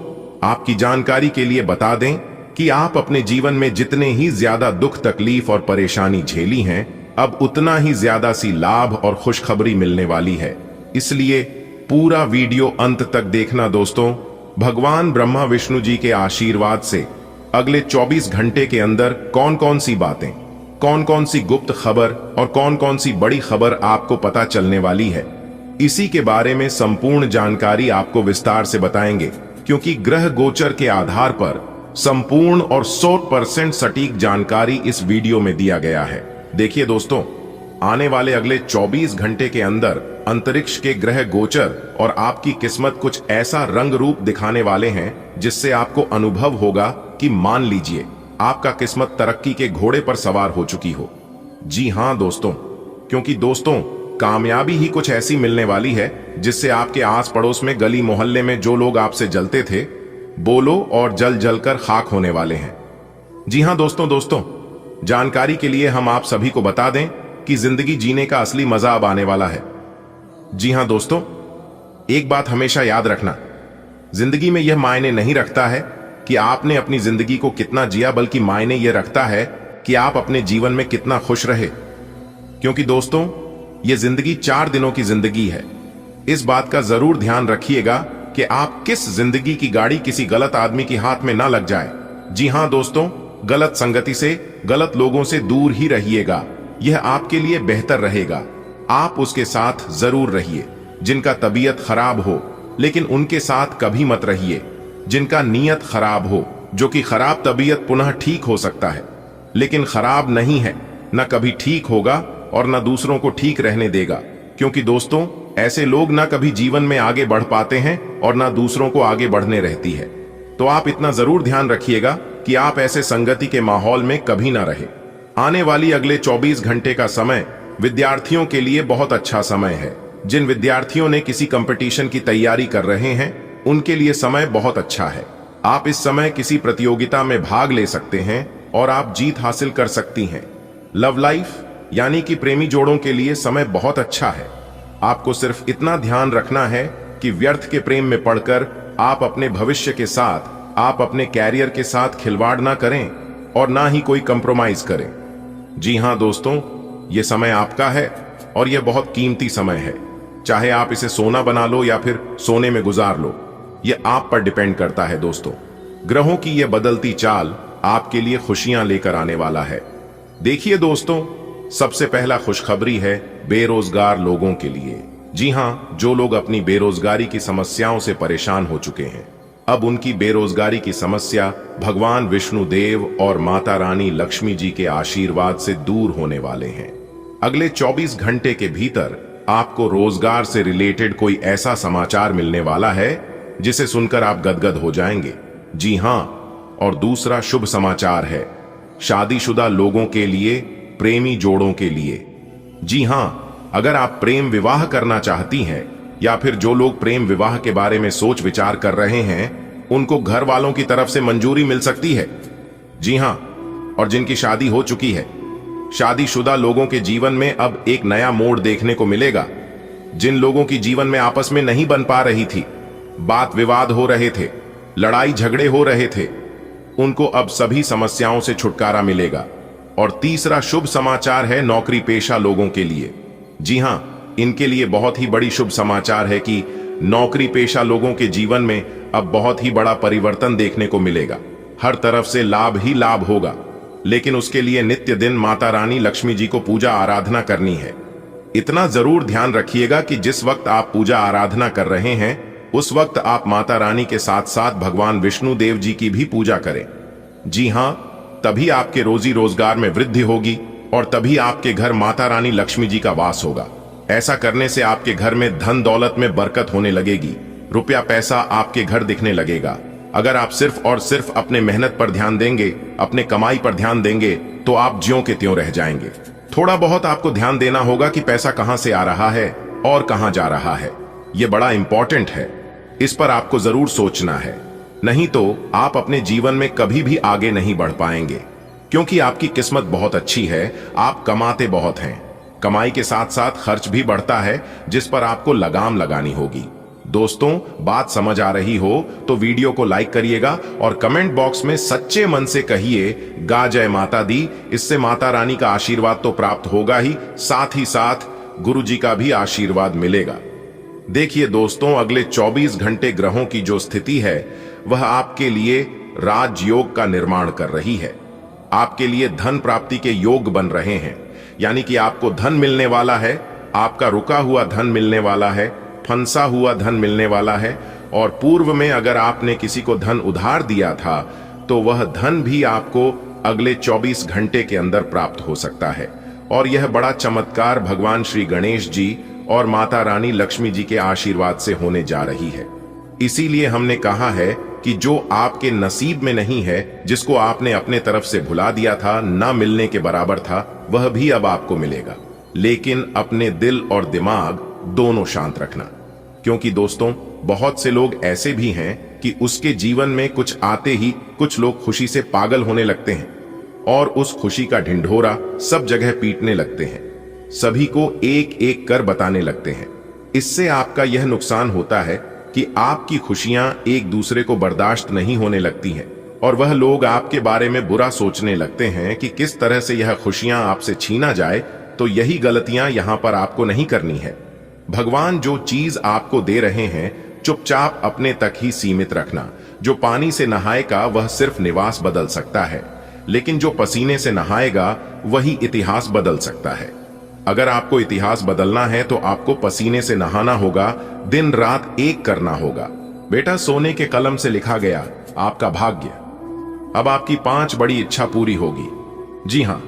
आपकी जानकारी के लिए बता दें कि आप अपने जीवन में जितने ही ज्यादा दुख तकलीफ और परेशानी झेली हैं, अब उतना ही ज्यादा सी लाभ और खुशखबरी मिलने वाली है। इसलिए पूरा वीडियो अंत तक देखना दोस्तों। भगवान ब्रह्मा विष्णु जी के आशीर्वाद से अगले 24 घंटे के अंदर कौन कौन सी बातें, कौन कौन सी गुप्त खबर और कौन कौन सी बड़ी खबर आपको पता चलने वाली है, इसी के बारे में संपूर्ण जानकारी आपको विस्तार से बताएंगे। क्योंकि ग्रह गोचर के आधार पर संपूर्ण और 100% सटीक जानकारी इस वीडियो में दिया गया है। देखिए दोस्तों, आने वाले अगले 24 घंटे के अंदर अंतरिक्ष के ग्रह गोचर और आपकी किस्मत कुछ ऐसा रंग रूप दिखाने वाले हैं जिससे आपको अनुभव होगा कि मान लीजिए आपका किस्मत तरक्की के घोड़े पर सवार हो चुकी हो। जी हां दोस्तों, क्योंकि दोस्तों कामयाबी ही कुछ ऐसी मिलने वाली है जिससे आपके आस पड़ोस में गली मोहल्ले में जो लोग आपसे जलते थे, बोलो और जल जलकर खाक होने वाले हैं। जी हां दोस्तों, जानकारी के लिए हम आप सभी को बता दें कि जिंदगी जीने का असली मजा अब आने वाला है। जी हां दोस्तों, एक बात हमेशा याद रखना, जिंदगी में यह मायने नहीं रखता है कि आपने अपनी जिंदगी को कितना जिया, बल्कि मायने यह रखता है कि आप अपने जीवन में कितना खुश रहे। क्योंकि दोस्तों यह जिंदगी 4 दिनों की जिंदगी है। इस बात का जरूर ध्यान रखिएगा कि आप किस जिंदगी की गाड़ी किसी गलत आदमी के हाथ में ना लग जाए। जी हां दोस्तों, गलत संगति से, गलत लोगों से दूर ही रहिएगा। यह आपके लिए बेहतर रहेगा। आप उसके साथ जरूर रहिए जिनका तबीयत खराब हो, लेकिन उनके साथ कभी मत रहिए जिनका नीयत खराब हो। जो कि खराब तबीयत पुनः ठीक हो सकता है, लेकिन खराब नहीं है, न कभी ठीक होगा और न दूसरों को ठीक रहने देगा। क्योंकि दोस्तों ऐसे लोग न कभी जीवन में आगे बढ़ पाते हैं और न दूसरों को आगे बढ़ने रहती है। तो आप इतना जरूर ध्यान रखिएगा कि आप ऐसे संगति के माहौल में कभी ना रहे। आने वाली अगले 24 घंटे का समय विद्यार्थियों के लिए बहुत अच्छा समय है। जिन विद्यार्थियों ने किसी कंपटीशन की तैयारी कर रहे हैं उनके लिए समय बहुत अच्छा है। आप इस समय किसी प्रतियोगिता में भाग ले सकते हैं और आप जीत हासिल कर सकती हैं। लव लाइफ यानी कि प्रेमी जोड़ों के लिए समय बहुत अच्छा है। आपको सिर्फ इतना ध्यान रखना है कि व्यर्थ के प्रेम में पड़कर आप अपने भविष्य के साथ, आप अपने कैरियर के साथ खिलवाड़ ना करें और ना ही कोई कंप्रोमाइज करें। जी हां दोस्तों, यह समय आपका है और यह बहुत कीमती समय है। चाहे आप इसे सोना बना लो या फिर सोने में गुजार लो, यह आप पर डिपेंड करता है दोस्तों। ग्रहों की यह बदलती चाल आपके लिए खुशियां लेकर आने वाला है। देखिए दोस्तों, सबसे पहला खुशखबरी है बेरोजगार लोगों के लिए। जी हां, जो लोग अपनी बेरोजगारी की समस्याओं से परेशान हो चुके हैं, अब उनकी बेरोजगारी की समस्या भगवान विष्णु देव और माता रानी लक्ष्मी जी के आशीर्वाद से दूर होने वाले हैं। अगले 24 घंटे के भीतर आपको रोजगार से रिलेटेड कोई ऐसा समाचार मिलने वाला है जिसे सुनकर आप गदगद हो जाएंगे। जी हां, और दूसरा शुभ समाचार है शादीशुदा लोगों के लिए, प्रेमी जोड़ों के लिए। जी हां, अगर आप प्रेम विवाह करना चाहती हैं या फिर जो लोग प्रेम विवाह के बारे में सोच विचार कर रहे हैं, उनको घर वालों की तरफ से मंजूरी मिल सकती है। जी हां, और जिनकी शादी हो चुकी है, शादीशुदा लोगों के जीवन में अब एक नया मोड़ देखने को मिलेगा। जिन लोगों की जीवन में आपस में नहीं बन पा रही थी, बात विवाद हो रहे थे, लड़ाई झगड़े हो रहे थे, उनको अब सभी समस्याओं से छुटकारा मिलेगा। और तीसरा शुभ समाचार है नौकरी पेशा लोगों के लिए। जी हां, इनके लिए बहुत ही बड़ी शुभ समाचार है कि नौकरी पेशा लोगों के जीवन में अब बहुत ही बड़ा परिवर्तन देखने को मिलेगा। हर तरफ से लाभ ही लाभ होगा, लेकिन उसके लिए नित्य दिन माता रानी लक्ष्मी जी को पूजा आराधना करनी है। इतना जरूर ध्यान रखिएगा कि जिस वक्त आप पूजा आराधना कर रहे हैं उस वक्त आप माता रानी के साथ साथ भगवान विष्णु देव जी की भी पूजा करें। जी हां, तभी आपके रोजी रोजगार में वृद्धि होगी और तभी आपके घर माता रानी लक्ष्मी जी का वास होगा। ऐसा करने से आपके घर में धन दौलत में बरकत होने लगेगी, रुपया पैसा आपके घर दिखने लगेगा। अगर आप सिर्फ और सिर्फ अपने मेहनत पर ध्यान देंगे, अपने कमाई पर ध्यान देंगे, तो आप ज्यों के त्यों रह जाएंगे। थोड़ा बहुत आपको ध्यान देना होगा कि पैसा कहां से आ रहा है और कहां जा रहा है। यह बड़ा इंपॉर्टेंट है, इस पर आपको जरूर सोचना है, नहीं तो आप अपने जीवन में कभी भी आगे नहीं बढ़ पाएंगे। क्योंकि आपकी किस्मत बहुत अच्छी है, आप कमाते बहुत हैं। कमाई के साथ साथ खर्च भी बढ़ता है, जिस पर आपको लगाम लगानी होगी। दोस्तों, बात समझ आ रही हो तो वीडियो को लाइक करिएगा और कमेंट बॉक्स में सच्चे मन से कहिए गा जय माता दी। इससे माता रानी का आशीर्वाद तो प्राप्त होगा ही साथ गुरु जी का भी आशीर्वाद मिलेगा। देखिए दोस्तों, अगले 24 घंटे ग्रहों की जो स्थिति है वह आपके लिए राजयोग का निर्माण कर रही है। आपके लिए धन प्राप्ति के योग बन रहे हैं, यानी कि आपको धन मिलने वाला है, आपका रुका हुआ धन मिलने वाला है, फंसा हुआ धन मिलने वाला है। और पूर्व में अगर आपने किसी को धन उधार दिया था तो वह धन भी आपको अगले 24 घंटे के अंदर प्राप्त हो सकता है। और यह बड़ा चमत्कार भगवान श्री गणेश जी और माता रानी लक्ष्मी जी के आशीर्वाद से होने जा रही है। इसीलिए हमने कहा है कि जो आपके नसीब में नहीं है, जिसको आपने अपने तरफ से भुला दिया था, ना मिलने के बराबर था, वह भी अब आपको मिलेगा। लेकिन अपने दिल और दिमाग दोनों शांत रखना, क्योंकि दोस्तों बहुत से लोग ऐसे भी हैं कि उसके जीवन में कुछ आते ही कुछ लोग खुशी से पागल होने लगते हैं और उस खुशी का ढिंढोरा सब जगह पीटने लगते हैं, सभी को एक एक कर बताने लगते हैं। इससे आपका यह नुकसान होता है कि आपकी खुशियां एक दूसरे को बर्दाश्त नहीं होने लगती हैं और वह लोग आपके बारे में बुरा सोचने लगते हैं कि किस तरह से यह खुशियां आपसे छीना जाए। तो यही गलतियां यहां पर आपको नहीं करनी है। भगवान जो चीज आपको दे रहे हैं चुपचाप अपने तक ही सीमित रखना। जो पानी से नहाएगा वह सिर्फ निवास बदल सकता है, लेकिन जो पसीने से नहाएगा वही इतिहास बदल सकता है। अगर आपको इतिहास बदलना है तो आपको पसीने से नहाना होगा, दिन रात एक करना होगा। बेटा, सोने के कलम से लिखा गया आपका भाग्य। अब आपकी 5 बड़ी इच्छा पूरी होगी। जी हां,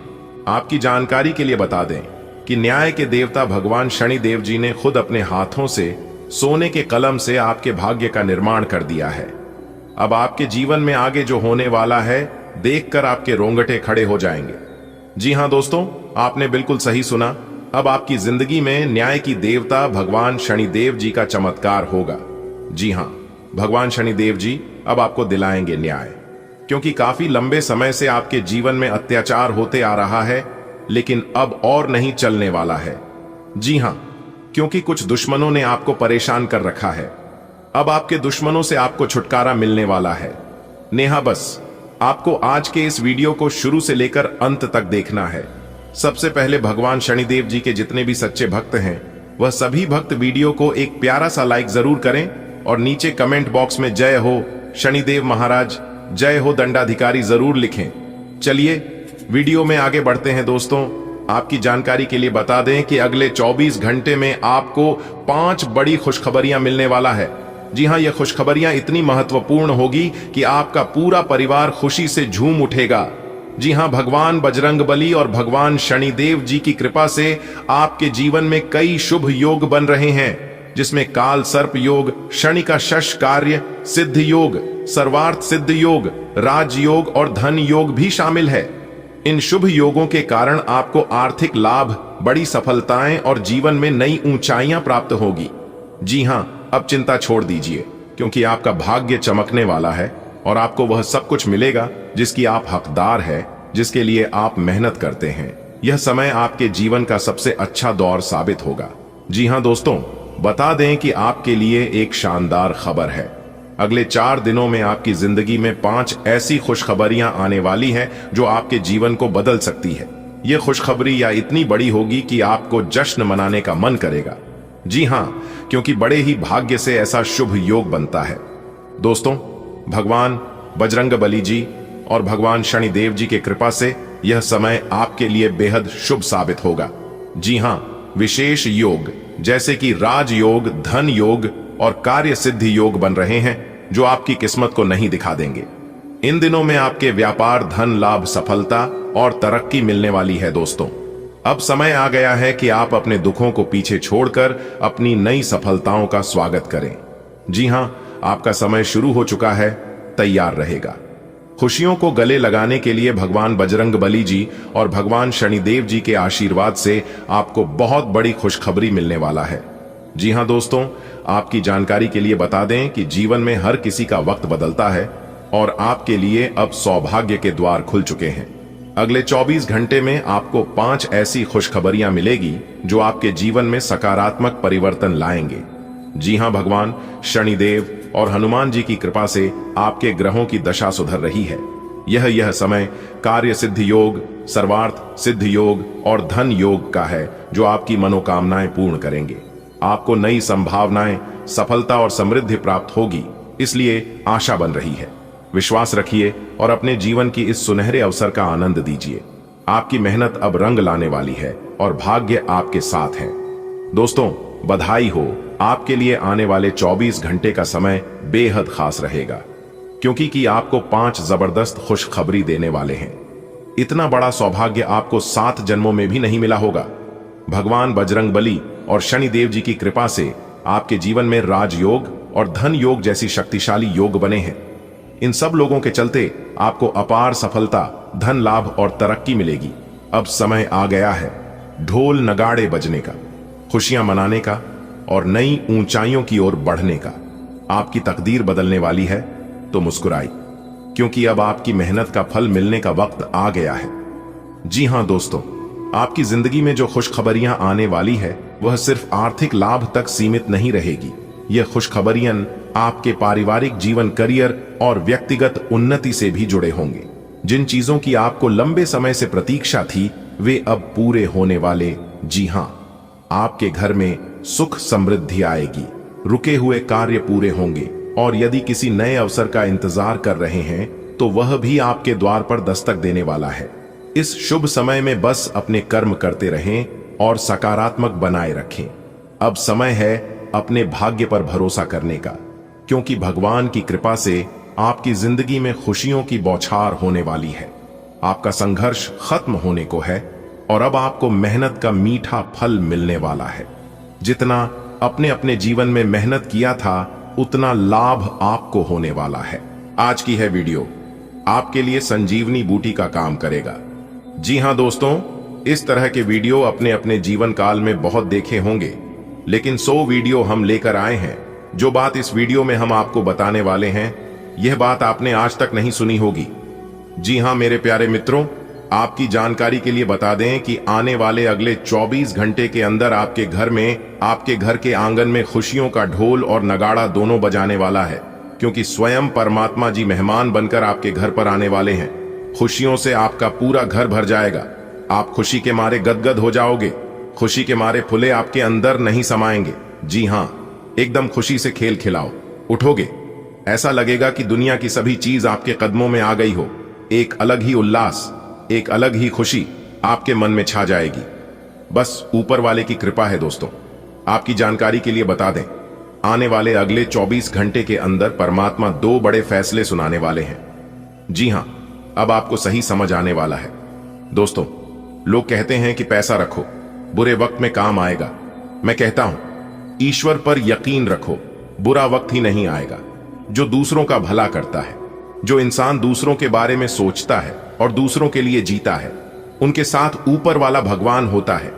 आपकी जानकारी के लिए बता दें कि न्याय के देवता भगवान शनिदेव जी ने खुद अपने हाथों से सोने के कलम से आपके भाग्य का निर्माण कर दिया है। अब आपके जीवन में आगे जो होने वाला है देखकर आपके रोंगटे खड़े हो जाएंगे। जी हां दोस्तों, आपने बिल्कुल सही सुना। अब आपकी जिंदगी में न्याय की देवता भगवान शनिदेव जी का चमत्कार होगा। जी हां, भगवान शनिदेव जी अब आपको दिलाएंगे न्याय, क्योंकि काफी लंबे समय से आपके जीवन में अत्याचार होते आ रहा है, लेकिन अब और नहीं चलने वाला है। जी हां, क्योंकि कुछ दुश्मनों ने आपको परेशान कर रखा है। अब आपके दुश्मनों से आपको छुटकारा मिलने वाला है। नेहा, बस आपको आज के इस वीडियो को शुरू से लेकर अंत तक देखना है। सबसे पहले भगवान शनिदेव जी के जितने भी सच्चे भक्त हैं वह सभी भक्त वीडियो को एक प्यारा सा लाइक जरूर करें और नीचे कमेंट बॉक्स में जय हो शनिदेव महाराज, जय हो दंडाधिकारी जरूर लिखें। चलिए वीडियो में आगे बढ़ते हैं। दोस्तों, आपकी जानकारी के लिए बता दें कि अगले 24 घंटे में आपको 5 बड़ी खुशखबरियां मिलने वाला है। जी हां, यह खुशखबरियां इतनी महत्वपूर्ण होगी कि आपका पूरा परिवार खुशी से झूम उठेगा। जी हां, भगवान बजरंगबली और भगवान शनिदेव जी की कृपा से आपके जीवन में कई शुभ योग बन रहे हैं, जिसमें काल सर्प योग, शनि का शश कार्य सिद्ध योग, सर्वार्थ सिद्ध योग, राजयोग और धन योग भी शामिल है। इन शुभ योगों के कारण आपको आर्थिक लाभ, बड़ी सफलताएं और जीवन में नई ऊंचाइयां प्राप्त होगी। जी हां, अब चिंता छोड़ दीजिए, क्योंकि आपका भाग्य चमकने वाला है और आपको वह सब कुछ मिलेगा जिसकी आप हकदार है, जिसके लिए आप मेहनत करते हैं। यह समय आपके जीवन का सबसे अच्छा दौर साबित होगा। जी हां दोस्तों, बता दें कि आपके लिए एक शानदार खबर है। अगले 4 दिनों में आपकी जिंदगी में 5 ऐसी खुशखबरियां आने वाली हैं जो आपके जीवन को बदल सकती है। यह खुशखबरी या इतनी बड़ी होगी कि आपको जश्न मनाने का मन करेगा। जी हां, क्योंकि बड़े ही भाग्य से ऐसा शुभ योग बनता है। दोस्तों, भगवान बजरंगबली जी और भगवान शनिदेव जी के कृपा से यह समय आपके लिए बेहद शुभ साबित होगा। जी हां, विशेष योग जैसे कि राजयोग, धन योग और कार्य सिद्धि योग बन रहे हैं जो आपकी किस्मत को नहीं दिखा देंगे। इन दिनों में आपके व्यापार, धन लाभ, सफलता और तरक्की मिलने वाली है। दोस्तों, अब समय आ गया है कि आप अपने दुखों को पीछे छोड़कर अपनी नई सफलताओं का स्वागत करें। जी हां, आपका समय शुरू हो चुका है, तैयार रहेगा। खुशियों को गले लगाने के लिए भगवान बजरंगबली जी और भगवान शनिदेव जी के आशीर्वाद से आपको बहुत बड़ी खुशखबरी मिलने वाला है। जी हां दोस्तों, आपकी जानकारी के लिए बता दें कि जीवन में हर किसी का वक्त बदलता है और आपके लिए अब सौभाग्य के द्वार खुल चुके हैं। अगले 24 घंटे में आपको 5 ऐसी खुशखबरियां मिलेगी जो आपके जीवन में सकारात्मक परिवर्तन लाएंगे। जी हां, भगवान शनिदेव और हनुमान जी की कृपा से आपके ग्रहों की दशा सुधर रही है। यह समय कार्य सिद्ध योग, सर्वार्थ सिद्ध योग और धन योग का है, जो आपकी मनोकामनाएं पूर्ण करेंगे। आपको नई संभावनाएं, सफलता और समृद्धि प्राप्त होगी, इसलिए आशा बन रही है। विश्वास रखिए और अपने जीवन की इस सुनहरे अवसर का आनंद दीजिए। आपकी मेहनत अब रंग लाने वाली है और भाग्य आपके साथ है। दोस्तों, बधाई हो, आपके लिए आने वाले 24 घंटे का समय बेहद खास रहेगा, क्योंकि आपको 5 जबरदस्त खुशखबरी देने वाले हैं। इतना बड़ा सौभाग्य आपको 7 जन्मों में भी नहीं मिला होगा। भगवान बजरंगबली और शनिदेव जी की कृपा से आपके जीवन में राजयोग और धन योग जैसी शक्तिशाली योग बने हैं। इन सब लोगों के चलते आपको अपार सफलता, धन लाभ और तरक्की मिलेगी। अब समय आ गया है ढोल नगाड़े बजने का, खुशियां मनाने का और नई ऊंचाइयों की ओर बढ़ने का। आपकी तकदीर बदलने वाली है, तो मुस्कुराई, क्योंकि अब आपकी मेहनत का फल मिलने का वक्त आ गया है। जी हां दोस्तों, आपकी जिंदगी में जो खुशखबरियां आने वाली है, वह सिर्फ आर्थिक लाभ तक सीमित नहीं रहेगी। यह खुशखबरियां आपके पारिवारिक जीवन, करियर और व्यक्तिगत उन्नति से भी जुड़े होंगे। जिन चीजों की आपको लंबे समय से प्रतीक्षा थी, वे अब पूरे होने वाले। जी हां, आपके घर में सुख समृद्धि आएगी, रुके हुए कार्य पूरे होंगे और यदि किसी नए अवसर का इंतजार कर रहे हैं, तो वह भी आपके द्वार पर दस्तक देने वाला है। इस शुभ समय में बस अपने कर्म करते रहें और सकारात्मक बनाए रखें। अब समय है अपने भाग्य पर भरोसा करने का, क्योंकि भगवान की कृपा से आपकी जिंदगी में खुशियों की बौछार होने वाली है। आपका संघर्ष खत्म होने को है और अब आपको मेहनत का मीठा फल मिलने वाला है। जितना अपने अपने जीवन में मेहनत किया था, उतना लाभ आपको होने वाला है। आज की है वीडियो आपके लिए संजीवनी बूटी का काम करेगा। जी हां दोस्तों, इस तरह के वीडियो अपने अपने जीवन काल में बहुत देखे होंगे, लेकिन 100 वीडियो हम लेकर आए हैं। जो बात इस वीडियो में हम आपको बताने वाले हैं, यह बात आपने आज तक नहीं सुनी होगी। जी हां मेरे प्यारे मित्रों, आपकी जानकारी के लिए बता दें कि आने वाले अगले 24 घंटे के अंदर आपके घर में, आपके घर के आंगन में खुशियों का ढोल और नगाड़ा दोनों बजाने वाला है, क्योंकि स्वयं परमात्मा जी मेहमान बनकर आपके घर पर आने वाले हैं। खुशियों से आपका पूरा घर भर जाएगा। आप खुशी के मारे गदगद हो जाओगे। खुशी के मारे फुले आपके अंदर नहीं समाएंगे। जी हां, एकदम खुशी से खेल खिलाओ, उठोगे। ऐसा लगेगा कि दुनिया की सभी चीज आपके कदमों में आ गई हो। एक अलग ही उल्लास, एक अलग ही खुशी आपके मन में छा जाएगी। बस ऊपर वाले की कृपा है। दोस्तों, आपकी जानकारी के लिए बता दें, आने वाले अगले 24 घंटे के अंदर परमात्मा 2 बड़े फैसले सुनाने वाले हैं। जी हां, अब आपको सही समझ आने वाला है। दोस्तों, लोग कहते हैं कि पैसा रखो, बुरे वक्त में काम आएगा। मैं कहता हूं, ईश्वर पर यकीन रखो, बुरा वक्त ही नहीं आएगा। जो दूसरों का भला करता है, जो इंसान दूसरों के बारे में सोचता है और दूसरों के लिए जीता है, उनके साथ ऊपर वाला भगवान होता है।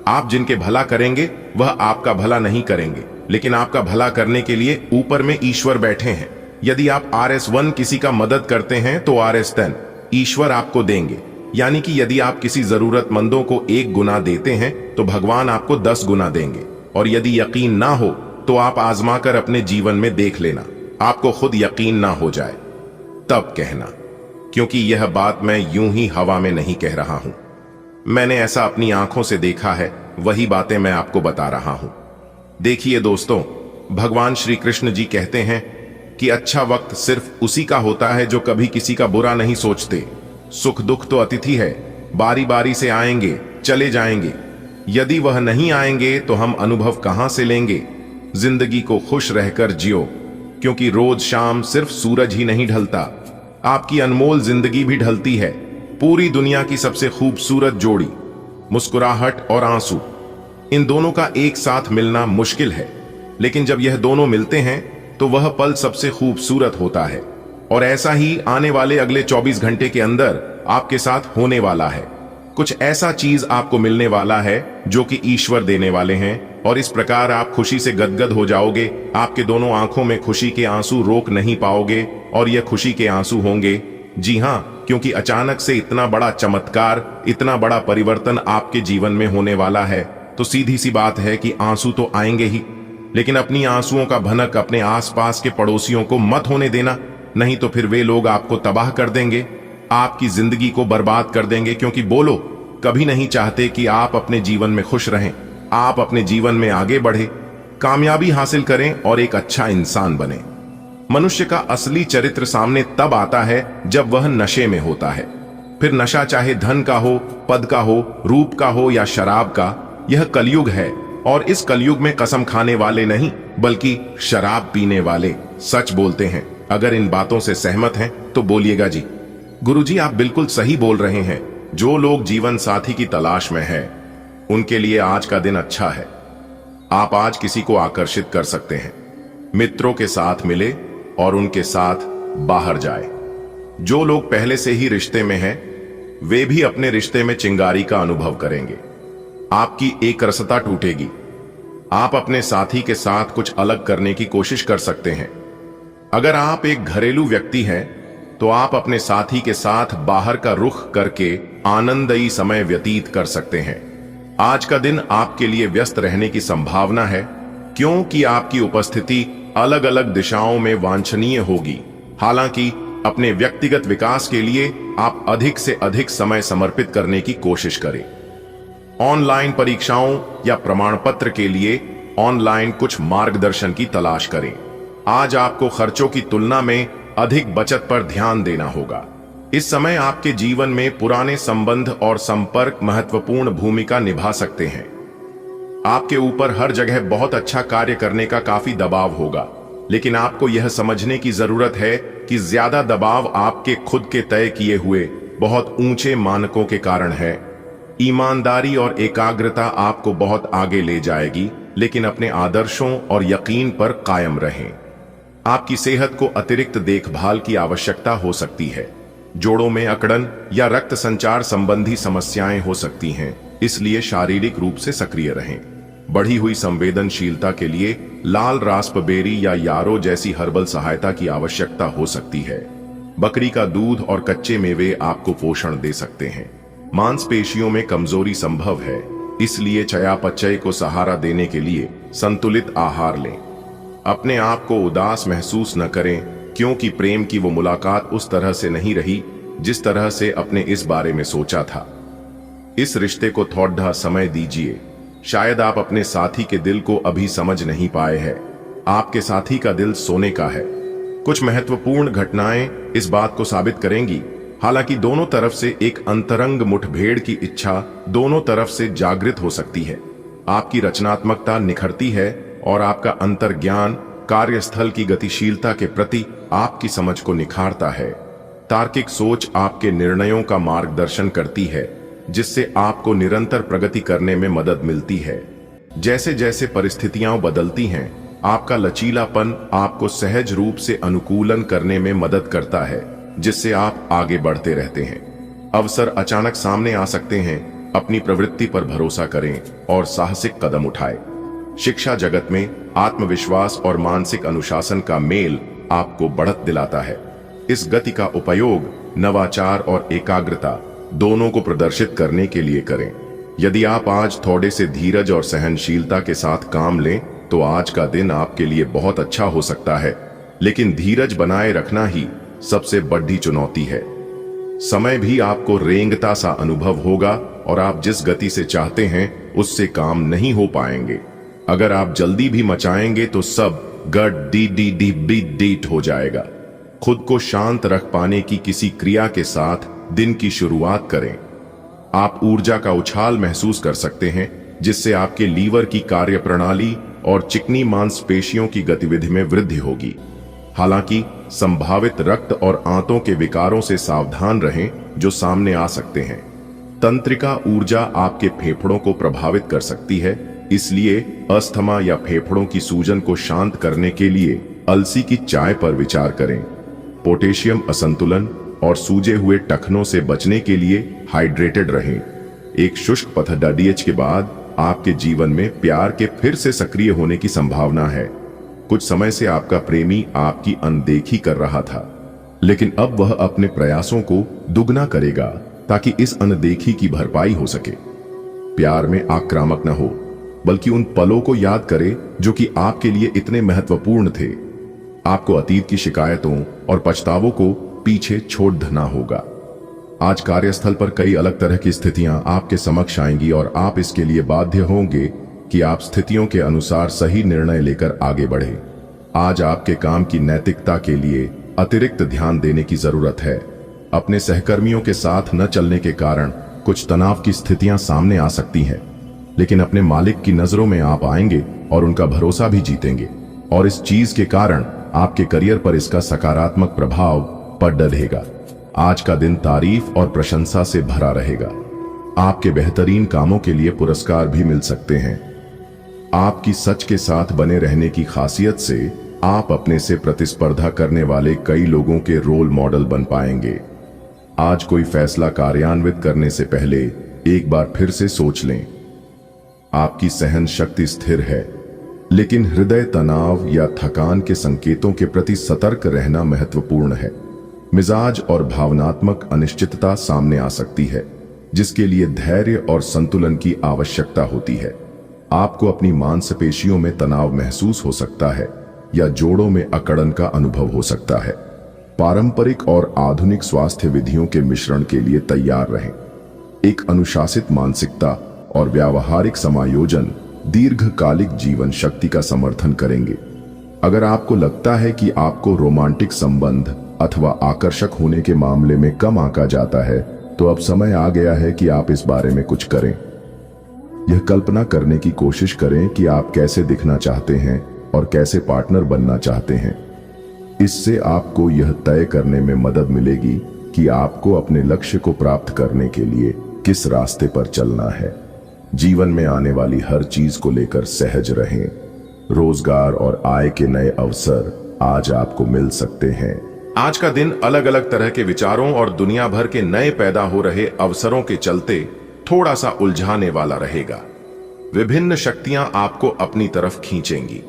आप जिनके भला करेंगे, वह आपका भला नहीं करेंगे, लेकिन आपका भला करने के लिए ऊपर में ईश्वर बैठे हैं। यदि आप RS1 किसी का मदद करते हैं, तो RS10 ईश्वर आपको देंगे। यानी कि यदि आप किसी जरूरतमंदों को 1 गुना देते हैं, तो भगवान आपको 10 गुना देंगे। और यदि यकीन ना हो, तो आप आजमा कर अपने जीवन में देख लेना। आपको खुद यकीन ना हो जाए तब कहना, क्योंकि यह बात मैं यूं ही हवा में नहीं कह रहा हूं। मैंने ऐसा अपनी आंखों से देखा है, वही बातें मैं आपको बता रहा हूं। देखिए दोस्तों, भगवान श्री कृष्ण जी कहते हैं कि अच्छा वक्त सिर्फ उसी का होता है जो कभी किसी का बुरा नहीं सोचते। सुख दुख तो अतिथि है, बारी बारी से आएंगे, चले जाएंगे। यदि वह नहीं आएंगे, तो हम अनुभव कहां से लेंगे। जिंदगी को खुश रहकर जियो, क्योंकि रोज शाम सिर्फ सूरज ही नहीं ढलता, आपकी अनमोल जिंदगी भी ढलती है। पूरी दुनिया की सबसे खूबसूरत जोड़ी, मुस्कुराहट और आंसू, इन दोनों का एक साथ मिलना मुश्किल है, लेकिन जब यह दोनों मिलते हैं, तो वह पल सबसे खूबसूरत होता है। और ऐसा ही आने वाले अगले 24 घंटे के अंदर आपके साथ होने वाला है। कुछ ऐसा चीज आपको मिलने वाला है जो कि ईश्वर देने वाले हैं, और इस प्रकार आप खुशी से गदगद हो जाओगे। आपके दोनों आंखों में खुशी के आंसू रोक नहीं पाओगे, और यह खुशी के आंसू होंगे। जी हां, क्योंकि अचानक से इतना बड़ा चमत्कार, इतना बड़ा परिवर्तन आपके जीवन में होने वाला है, तो सीधी सी बात है कि आंसू तो आएंगे ही। लेकिन अपनी आंसुओं का भनक अपने आसपास के पड़ोसियों को मत होने देना, नहीं तो फिर वे लोग आपको तबाह कर देंगे, आपकी जिंदगी को बर्बाद कर देंगे। क्योंकि बोलो, कभी नहीं चाहते कि आप अपने जीवन में खुश रहें, आप अपने जीवन में आगे बढ़े, कामयाबी हासिल करें और एक अच्छा इंसान बने। मनुष्य का असली चरित्र सामने तब आता है जब वह नशे में होता है। फिर नशा चाहे धन का हो, पद का हो, रूप का हो या शराब का, यह कलयुग है। और इस कलयुग में कसम खाने वाले नहीं बल्कि शराब पीने वाले सच बोलते हैं। अगर इन बातों से सहमत हैं तो बोलिएगा जी। गुरुजी, आप बिल्कुल सही बोल रहे हैं। जो लोग जीवन साथी की तलाश में हैं, उनके लिए आज का दिन अच्छा है। आप आज किसी को आकर्षित कर सकते हैं। मित्रों के साथ मिले और उनके साथ बाहर जाए। जो लोग पहले से ही रिश्ते में हैं, वे भी अपने रिश्ते में चिंगारी का अनुभव करेंगे। आपकी एक रसता टूटेगी। आप अपने साथी के साथ कुछ अलग करने की कोशिश कर सकते हैं। अगर आप एक घरेलू व्यक्ति हैं, तो आप अपने साथी के साथ बाहर का रुख करके आनंददायी समय व्यतीत कर सकते हैं। आज का दिन आपके लिए व्यस्त रहने की संभावना है, क्योंकि आपकी उपस्थिति अलग अलग दिशाओं में वांछनीय होगी। हालांकि अपने व्यक्तिगत विकास के लिए आप अधिक से अधिक समय समर्पित करने की कोशिश करें। ऑनलाइन परीक्षाओं या प्रमाण पत्र के लिए ऑनलाइन कुछ मार्गदर्शन की तलाश करें। आज आपको खर्चों की तुलना में अधिक बचत पर ध्यान देना होगा। इस समय आपके जीवन में पुराने संबंध और संपर्क महत्वपूर्ण भूमिका निभा सकते हैं। आपके ऊपर हर जगह बहुत अच्छा कार्य करने का काफी दबाव होगा, लेकिन आपको यह समझने की जरूरत है कि ज्यादा दबाव आपके खुद के तय किए हुए बहुत ऊंचे मानकों के कारण है। ईमानदारी और एकाग्रता आपको बहुत आगे ले जाएगी, लेकिन अपने आदर्शों और यकीन पर कायम रहें। आपकी सेहत को अतिरिक्त देखभाल की आवश्यकता हो सकती है। जोड़ों में अकड़न या रक्त संचार संबंधी समस्याएं हो सकती हैं, इसलिए शारीरिक रूप से सक्रिय रहें। बढ़ी हुई संवेदनशीलता के लिए लाल रास्पबेरी या यारो जैसी हर्बल सहायता की आवश्यकता हो सकती है। बकरी का दूध और कच्चे मेवे आपको पोषण दे सकते हैं। मांसपेशियों में कमजोरी संभव है, इसलिए चयापचय को सहारा देने के लिए संतुलित आहार लें। अपने आप को उदास महसूस न करें, क्योंकि प्रेम की वो मुलाकात उस तरह से नहीं रही जिस तरह से अपने इस बारे में सोचा था। इस रिश्ते को थोड़ा समय दीजिए। शायद आप अपने साथी के दिल को अभी समझ नहीं पाए हैं। आपके साथी का दिल सोने का है। कुछ महत्वपूर्ण घटनाएं इस बात को साबित करेंगी। हालांकि दोनों तरफ से एक अंतरंग मुठभेड़ की इच्छा दोनों तरफ से जागृत हो सकती है। आपकी रचनात्मकता निखरती है और आपका अंतर्ज्ञान कार्यस्थल की गतिशीलता के प्रति आपकी समझ को निखारता है। तार्किक सोच आपके निर्णयों का मार्गदर्शन करती है, जिससे आपको निरंतर प्रगति करने में मदद मिलती है। जैसे जैसे परिस्थितियां बदलती हैं, आपका लचीलापन आपको सहज रूप से अनुकूलन करने में मदद करता है, जिससे आप आगे बढ़ते रहते हैं। अवसर अचानक सामने आ सकते हैं। अपनी प्रवृत्ति पर भरोसा करें और साहसिक कदम उठाएं। शिक्षा जगत में आत्मविश्वास और मानसिक अनुशासन का मेल आपको बढ़त दिलाता है। इस गति का उपयोग नवाचार और एकाग्रता दोनों को प्रदर्शित करने के लिए करें। यदि आप आज थोड़े से धीरज और सहनशीलता के साथ काम लें, तो आज का दिन आपके लिए बहुत अच्छा हो सकता है। लेकिन धीरज बनाए रखना ही सबसे बड़ी चुनौती है। समय भी आपको रेंगता सा अनुभव होगा और आप जिस गति से चाहते हैं उससे काम नहीं हो पाएंगे। अगर आप जल्दी भी मचाएंगे तो सब गड़ हो जाएगा। खुद को शांत रख पाने की किसी क्रिया के साथ दिन की शुरुआत करें। आप ऊर्जा का उछाल महसूस कर सकते हैं, जिससे आपके लीवर की कार्यप्रणाली और चिकनी मांसपेशियों की गतिविधि में वृद्धि होगी। हालांकि संभावित रक्त और आंतों के विकारों से सावधान रहें, जो सामने आ सकते हैं। तंत्रिका ऊर्जा आपके फेफड़ों को प्रभावित कर सकती है, इसलिए अस्थमा या फेफड़ों की सूजन को शांत करने के लिए अलसी की चाय पर विचार करें। पोटेशियम असंतुलन और सूजे हुए टखनों से बचने के लिए हाइड्रेटेड रहें। एक शुष्क पथडीएच के बाद आपके जीवन में प्यार के फिर से सक्रिय होने की संभावना है। कुछ समय से आपका प्रेमी आपकी अनदेखी कर रहा था, लेकिन अब वह अपने प्रयासों को दुगना करेगा ताकि इस अनदेखी की भरपाई हो सके। प्यार में आक्रामक न हो, बल्कि उन पलों को याद करें जो कि आपके लिए इतने महत्वपूर्ण थे। आपको अतीत की शिकायतों और पछतावों को पीछे छोड़ देना होगा। आज कार्यस्थल पर कई अलग तरह की स्थितियां आपके समक्ष आएंगी और आप इसके लिए बाध्य होंगे कि आप स्थितियों के अनुसार सही निर्णय लेकर आगे बढ़े। आज आपके काम की नैतिकता के लिए अतिरिक्त ध्यान देने की जरूरत है। अपने सहकर्मियों के साथ न चलने के कारण कुछ तनाव की स्थितियां सामने आ सकती हैं, लेकिन अपने मालिक की नजरों में आप आएंगे और उनका भरोसा भी जीतेंगे, और इस चीज के कारण आपके करियर पर इसका सकारात्मक प्रभाव पड़ रहेगा। आज का दिन तारीफ और प्रशंसा से भरा रहेगा। आपके बेहतरीन कामों के लिए पुरस्कार भी मिल सकते हैं। आपकी सच के साथ बने रहने की खासियत से आप अपने से प्रतिस्पर्धा करने वाले कई लोगों के रोल मॉडल बन पाएंगे। आज कोई फैसला कार्यान्वित करने से पहले एक बार फिर से सोच लें। आपकी सहन शक्ति स्थिर है, लेकिन हृदय तनाव या थकान के संकेतों के प्रति सतर्क रहना महत्वपूर्ण है। मिजाज और भावनात्मक अनिश्चितता सामने आ सकती है, जिसके लिए धैर्य और संतुलन की आवश्यकता होती है। आपको अपनी मांसपेशियों में तनाव महसूस हो सकता है या जोड़ों में अकड़न का अनुभव हो सकता है। पारंपरिक और आधुनिक स्वास्थ्य विधियों के मिश्रण के लिए तैयार रहें। एक अनुशासित मानसिकता और व्यावहारिक समायोजन दीर्घकालिक जीवन शक्ति का समर्थन करेंगे। अगर आपको लगता है कि आपको रोमांटिक संबंध अथवा आकर्षक होने के मामले में कम आंका जाता है, तो अब समय आ गया है कि आप इस बारे में कुछ करें। यह कल्पना करने की कोशिश करें कि आप कैसे दिखना चाहते हैं और कैसे पार्टनर बनना चाहते हैं। इससे आपको यह तय करने में मदद मिलेगी कि आपको अपने लक्ष्य को प्राप्त करने के लिए किस रास्ते पर चलना है। जीवन में आने वाली हर चीज को लेकर सहज रहें। रोजगार और आय के नए अवसर आज आपको मिल सकते हैं। आज का दिन अलग अलग तरह के विचारों और दुनिया भर के नए पैदा हो रहे अवसरों के चलते थोड़ा सा उलझाने वाला रहेगा। विभिन्न शक्तियां आपको अपनी तरफ खींचेंगी।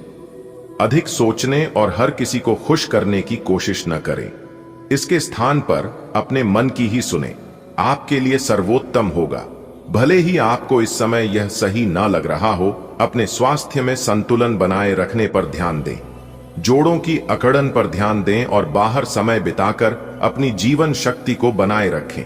अधिक सोचने और हर किसी को खुश करने की कोशिश न करें। इसके स्थान पर अपने मन की ही सुने, आपके लिए सर्वोत्तम होगा। भले ही आपको इस समय यह सही ना लग रहा हो, अपने स्वास्थ्य में संतुलन बनाए रखने पर ध्यान दें। जोड़ों की अकड़न पर ध्यान दें और बाहर समय बिताकर अपनी जीवन शक्ति को बनाए रखें।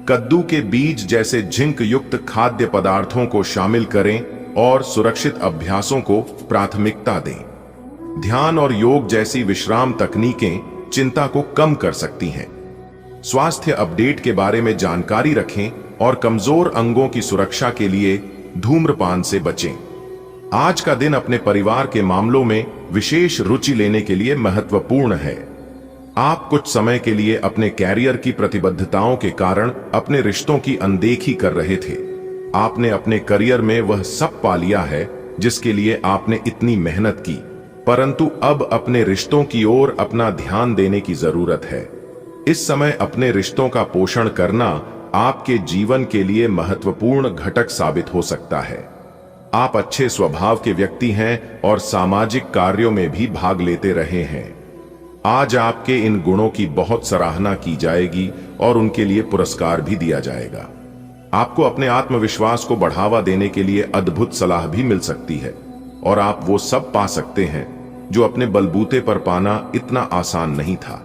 कद्दू के बीज जैसे झिंक युक्त खाद्य पदार्थों को शामिल करें और सुरक्षित अभ्यासों को प्राथमिकता दें। ध्यान और योग जैसी विश्राम तकनीकें चिंता को कम कर सकती हैं। स्वास्थ्य अपडेट के बारे में जानकारी रखें और कमजोर अंगों की सुरक्षा के लिए धूम्रपान से बचें। आज का दिन अपने परिवार के मामलों में विशेष रुचि लेने के लिए महत्वपूर्ण है। आप कुछ समय के लिए अपने कैरियर की प्रतिबद्धताओं के कारण अपने रिश्तों की अनदेखी कर रहे थे। आपने अपने करियर में वह सब पा लिया है जिसके लिए आपने इतनी मेहनत की, परंतु अब अपने रिश्तों की ओर अपना ध्यान देने की जरूरत है। इस समय अपने रिश्तों का पोषण करना आपके जीवन के लिए महत्वपूर्ण घटक साबित हो सकता है। आप अच्छे स्वभाव के व्यक्ति हैं और सामाजिक कार्यों में भी भाग लेते रहे हैं। आज आपके इन गुणों की बहुत सराहना की जाएगी और उनके लिए पुरस्कार भी दिया जाएगा। आपको अपने आत्मविश्वास को बढ़ावा देने के लिए अद्भुत सलाह भी मिल सकती है और आप वो सब पा सकते हैं जो अपने बलबूते पर पाना इतना आसान नहीं था।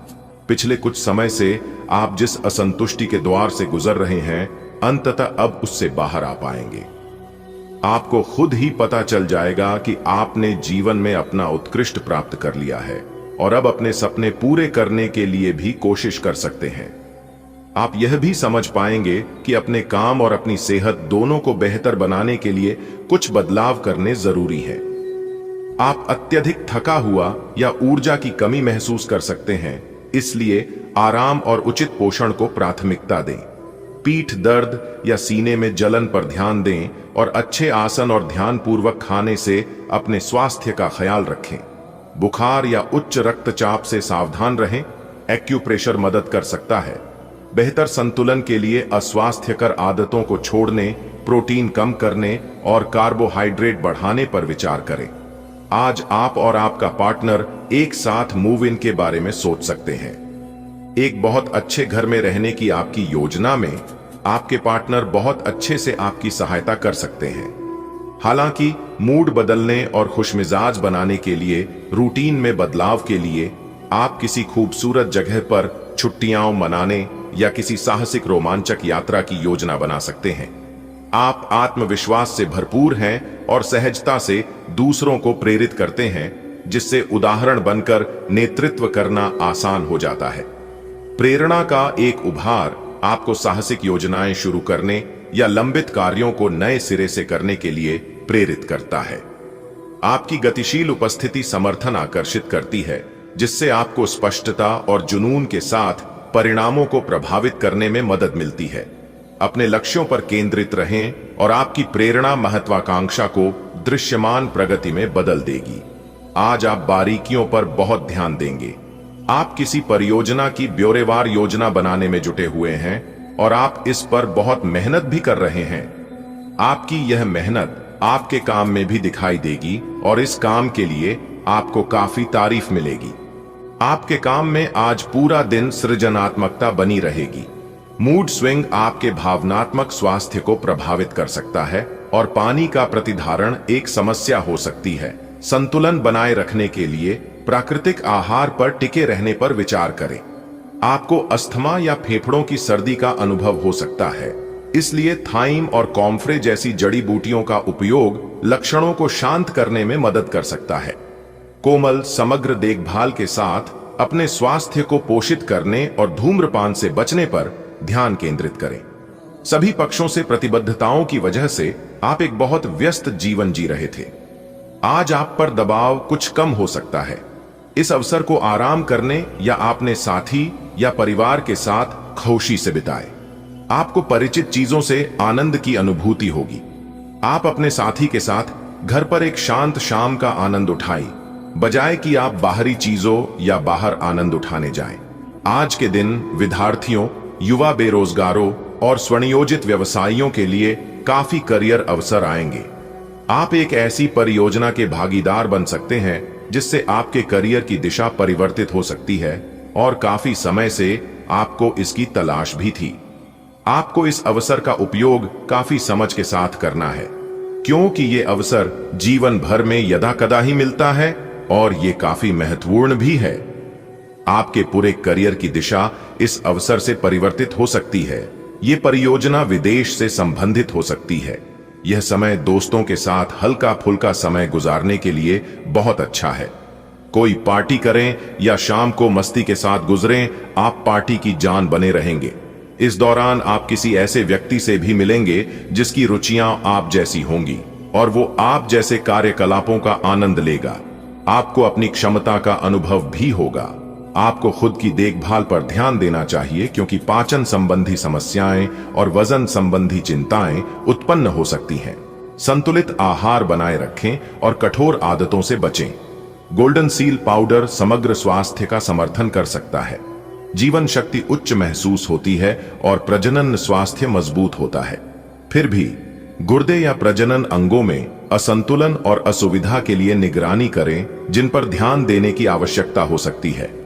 पिछले कुछ समय से आप जिस असंतुष्टि के द्वार से गुजर रहे हैं, अंततः अब उससे बाहर आ पाएंगे। आपको खुद ही पता चल जाएगा कि आपने जीवन में अपना उत्कृष्ट प्राप्त कर लिया है और अब अपने सपने पूरे करने के लिए भी कोशिश कर सकते हैं। आप यह भी समझ पाएंगे कि अपने काम और अपनी सेहत दोनों को बेहतर बनाने के लिए कुछ बदलाव करने जरूरी है। आप अत्यधिक थका हुआ या ऊर्जा की कमी महसूस कर सकते हैं, इसलिए आराम और उचित पोषण को प्राथमिकता दें। पीठ दर्द या सीने में जलन पर ध्यान दें और अच्छे आसन और ध्यानपूर्वक खाने से अपने स्वास्थ्य का ख्याल रखें। बुखार या उच्च रक्तचाप से सावधान रहें। एक्यूप्रेशर मदद कर सकता है। बेहतर संतुलन के लिए अस्वास्थ्यकर आदतों को छोड़ने, प्रोटीन कम करने और कार्बोहाइड्रेट बढ़ाने पर विचार करें। आज आप और आपका पार्टनर एक साथ मूव इन के बारे में सोच सकते हैं। एक बहुत अच्छे घर में रहने की आपकी योजना में आपके पार्टनर बहुत अच्छे से आपकी सहायता कर सकते हैं। हालांकि मूड बदलने और खुशमिजाज बनाने के लिए, रूटीन में बदलाव के लिए आप किसी खूबसूरत जगह पर छुट्टियां मनाने या किसी साहसिक रोमांचक यात्रा की योजना बना सकते हैं। आप आत्मविश्वास से भरपूर हैं और सहजता से दूसरों को प्रेरित करते हैं, जिससे उदाहरण बनकर नेतृत्व करना आसान हो जाता है। प्रेरणा का एक उभार आपको साहसिक योजनाएं शुरू करने या लंबित कार्यों को नए सिरे से करने के लिए प्रेरित करता है। आपकी गतिशील उपस्थिति समर्थन आकर्षित करती है, जिससे आपको स्पष्टता और जुनून के साथ परिणामों को प्रभावित करने में मदद मिलती है। अपने लक्ष्यों पर केंद्रित रहें और आपकी प्रेरणा महत्वाकांक्षा को दृश्यमान प्रगति में बदल देगी। आज आप बारीकियों पर बहुत ध्यान देंगे। आप किसी परियोजना की ब्यौरेवार योजना बनाने में जुटे हुए हैं और आप इस पर बहुत मेहनत भी कर रहे हैं। आपकी यह मेहनत आपके काम में भी दिखाई देगी और इस काम के लिए आपको काफी तारीफ मिलेगी। आपके काम में आज पूरा दिन सृजनात्मकता बनी रहेगी। मूड स्विंग आपके भावनात्मक स्वास्थ्य को प्रभावित कर सकता है और पानी का प्रतिधारण एक समस्या हो सकती है। संतुलन बनाए रखने के लिए प्राकृतिक आहार पर टिके रहने पर विचार करें। आपको अस्थमा या फेफड़ों की सर्दी का अनुभव हो सकता है, इसलिए थाइम और कॉम्फ्रे जैसी जड़ी बूटियों का उपयोग लक्षणों को शांत करने में मदद कर सकता है। कोमल समग्र देखभाल के साथ अपने स्वास्थ्य को पोषित करने और धूम्रपान से बचने पर ध्यान केंद्रित करें। सभी पक्षों से प्रतिबद्धताओं की वजह से आप एक बहुत व्यस्त जीवन जी रहे थे। आज आप पर दबाव कुछ कम हो सकता है। इस अवसर को आराम करने या अपने साथी या परिवार के साथ खुशी से बिताएं। आपको परिचित चीजों से आनंद की अनुभूति होगी। आप अपने साथी के साथ घर पर एक शांत शाम का आनंद उठाएं, बजाय कि आप बाहरी चीजों या बाहर आनंद उठाने जाएं। आज के दिन विद्यार्थियों, युवा बेरोजगारों और स्वनियोजित व्यवसायियों के लिए काफी करियर अवसर आएंगे। आप एक ऐसी परियोजना के भागीदार बन सकते हैं जिससे आपके करियर की दिशा परिवर्तित हो सकती है और काफी समय से आपको इसकी तलाश भी थी। आपको इस अवसर का उपयोग काफी समझ के साथ करना है, क्योंकि ये अवसर जीवन भर में यदाकदा ही मिलता है और ये काफी महत्वपूर्ण भी है। आपके पूरे करियर की दिशा इस अवसर से परिवर्तित हो सकती है। ये परियोजना विदेश से संबंधित हो सकती है। यह समय दोस्तों के साथ हल्का फुल्का समय गुजारने के लिए बहुत अच्छा है। कोई पार्टी करें या शाम को मस्ती के साथ गुजरें, आप पार्टी की जान बने रहेंगे। इस दौरान आप किसी ऐसे व्यक्ति से भी मिलेंगे जिसकी रुचियां आप जैसी होंगी और वो आप जैसे कार्यकलापों का आनंद लेगा। आपको अपनी क्षमता का अनुभव भी होगा। आपको खुद की देखभाल पर ध्यान देना चाहिए, क्योंकि पाचन संबंधी समस्याएं और वजन संबंधी चिंताएं उत्पन्न हो सकती हैं। संतुलित आहार बनाए रखें और कठोर आदतों से बचें। गोल्डन सील पाउडर समग्र स्वास्थ्य का समर्थन कर सकता है। जीवन शक्ति उच्च महसूस होती है और प्रजनन स्वास्थ्य मजबूत होता है। फिर भी गुर्दे या प्रजनन अंगों में असंतुलन और असुविधा के लिए निगरानी करें, जिन पर ध्यान देने की आवश्यकता हो सकती है।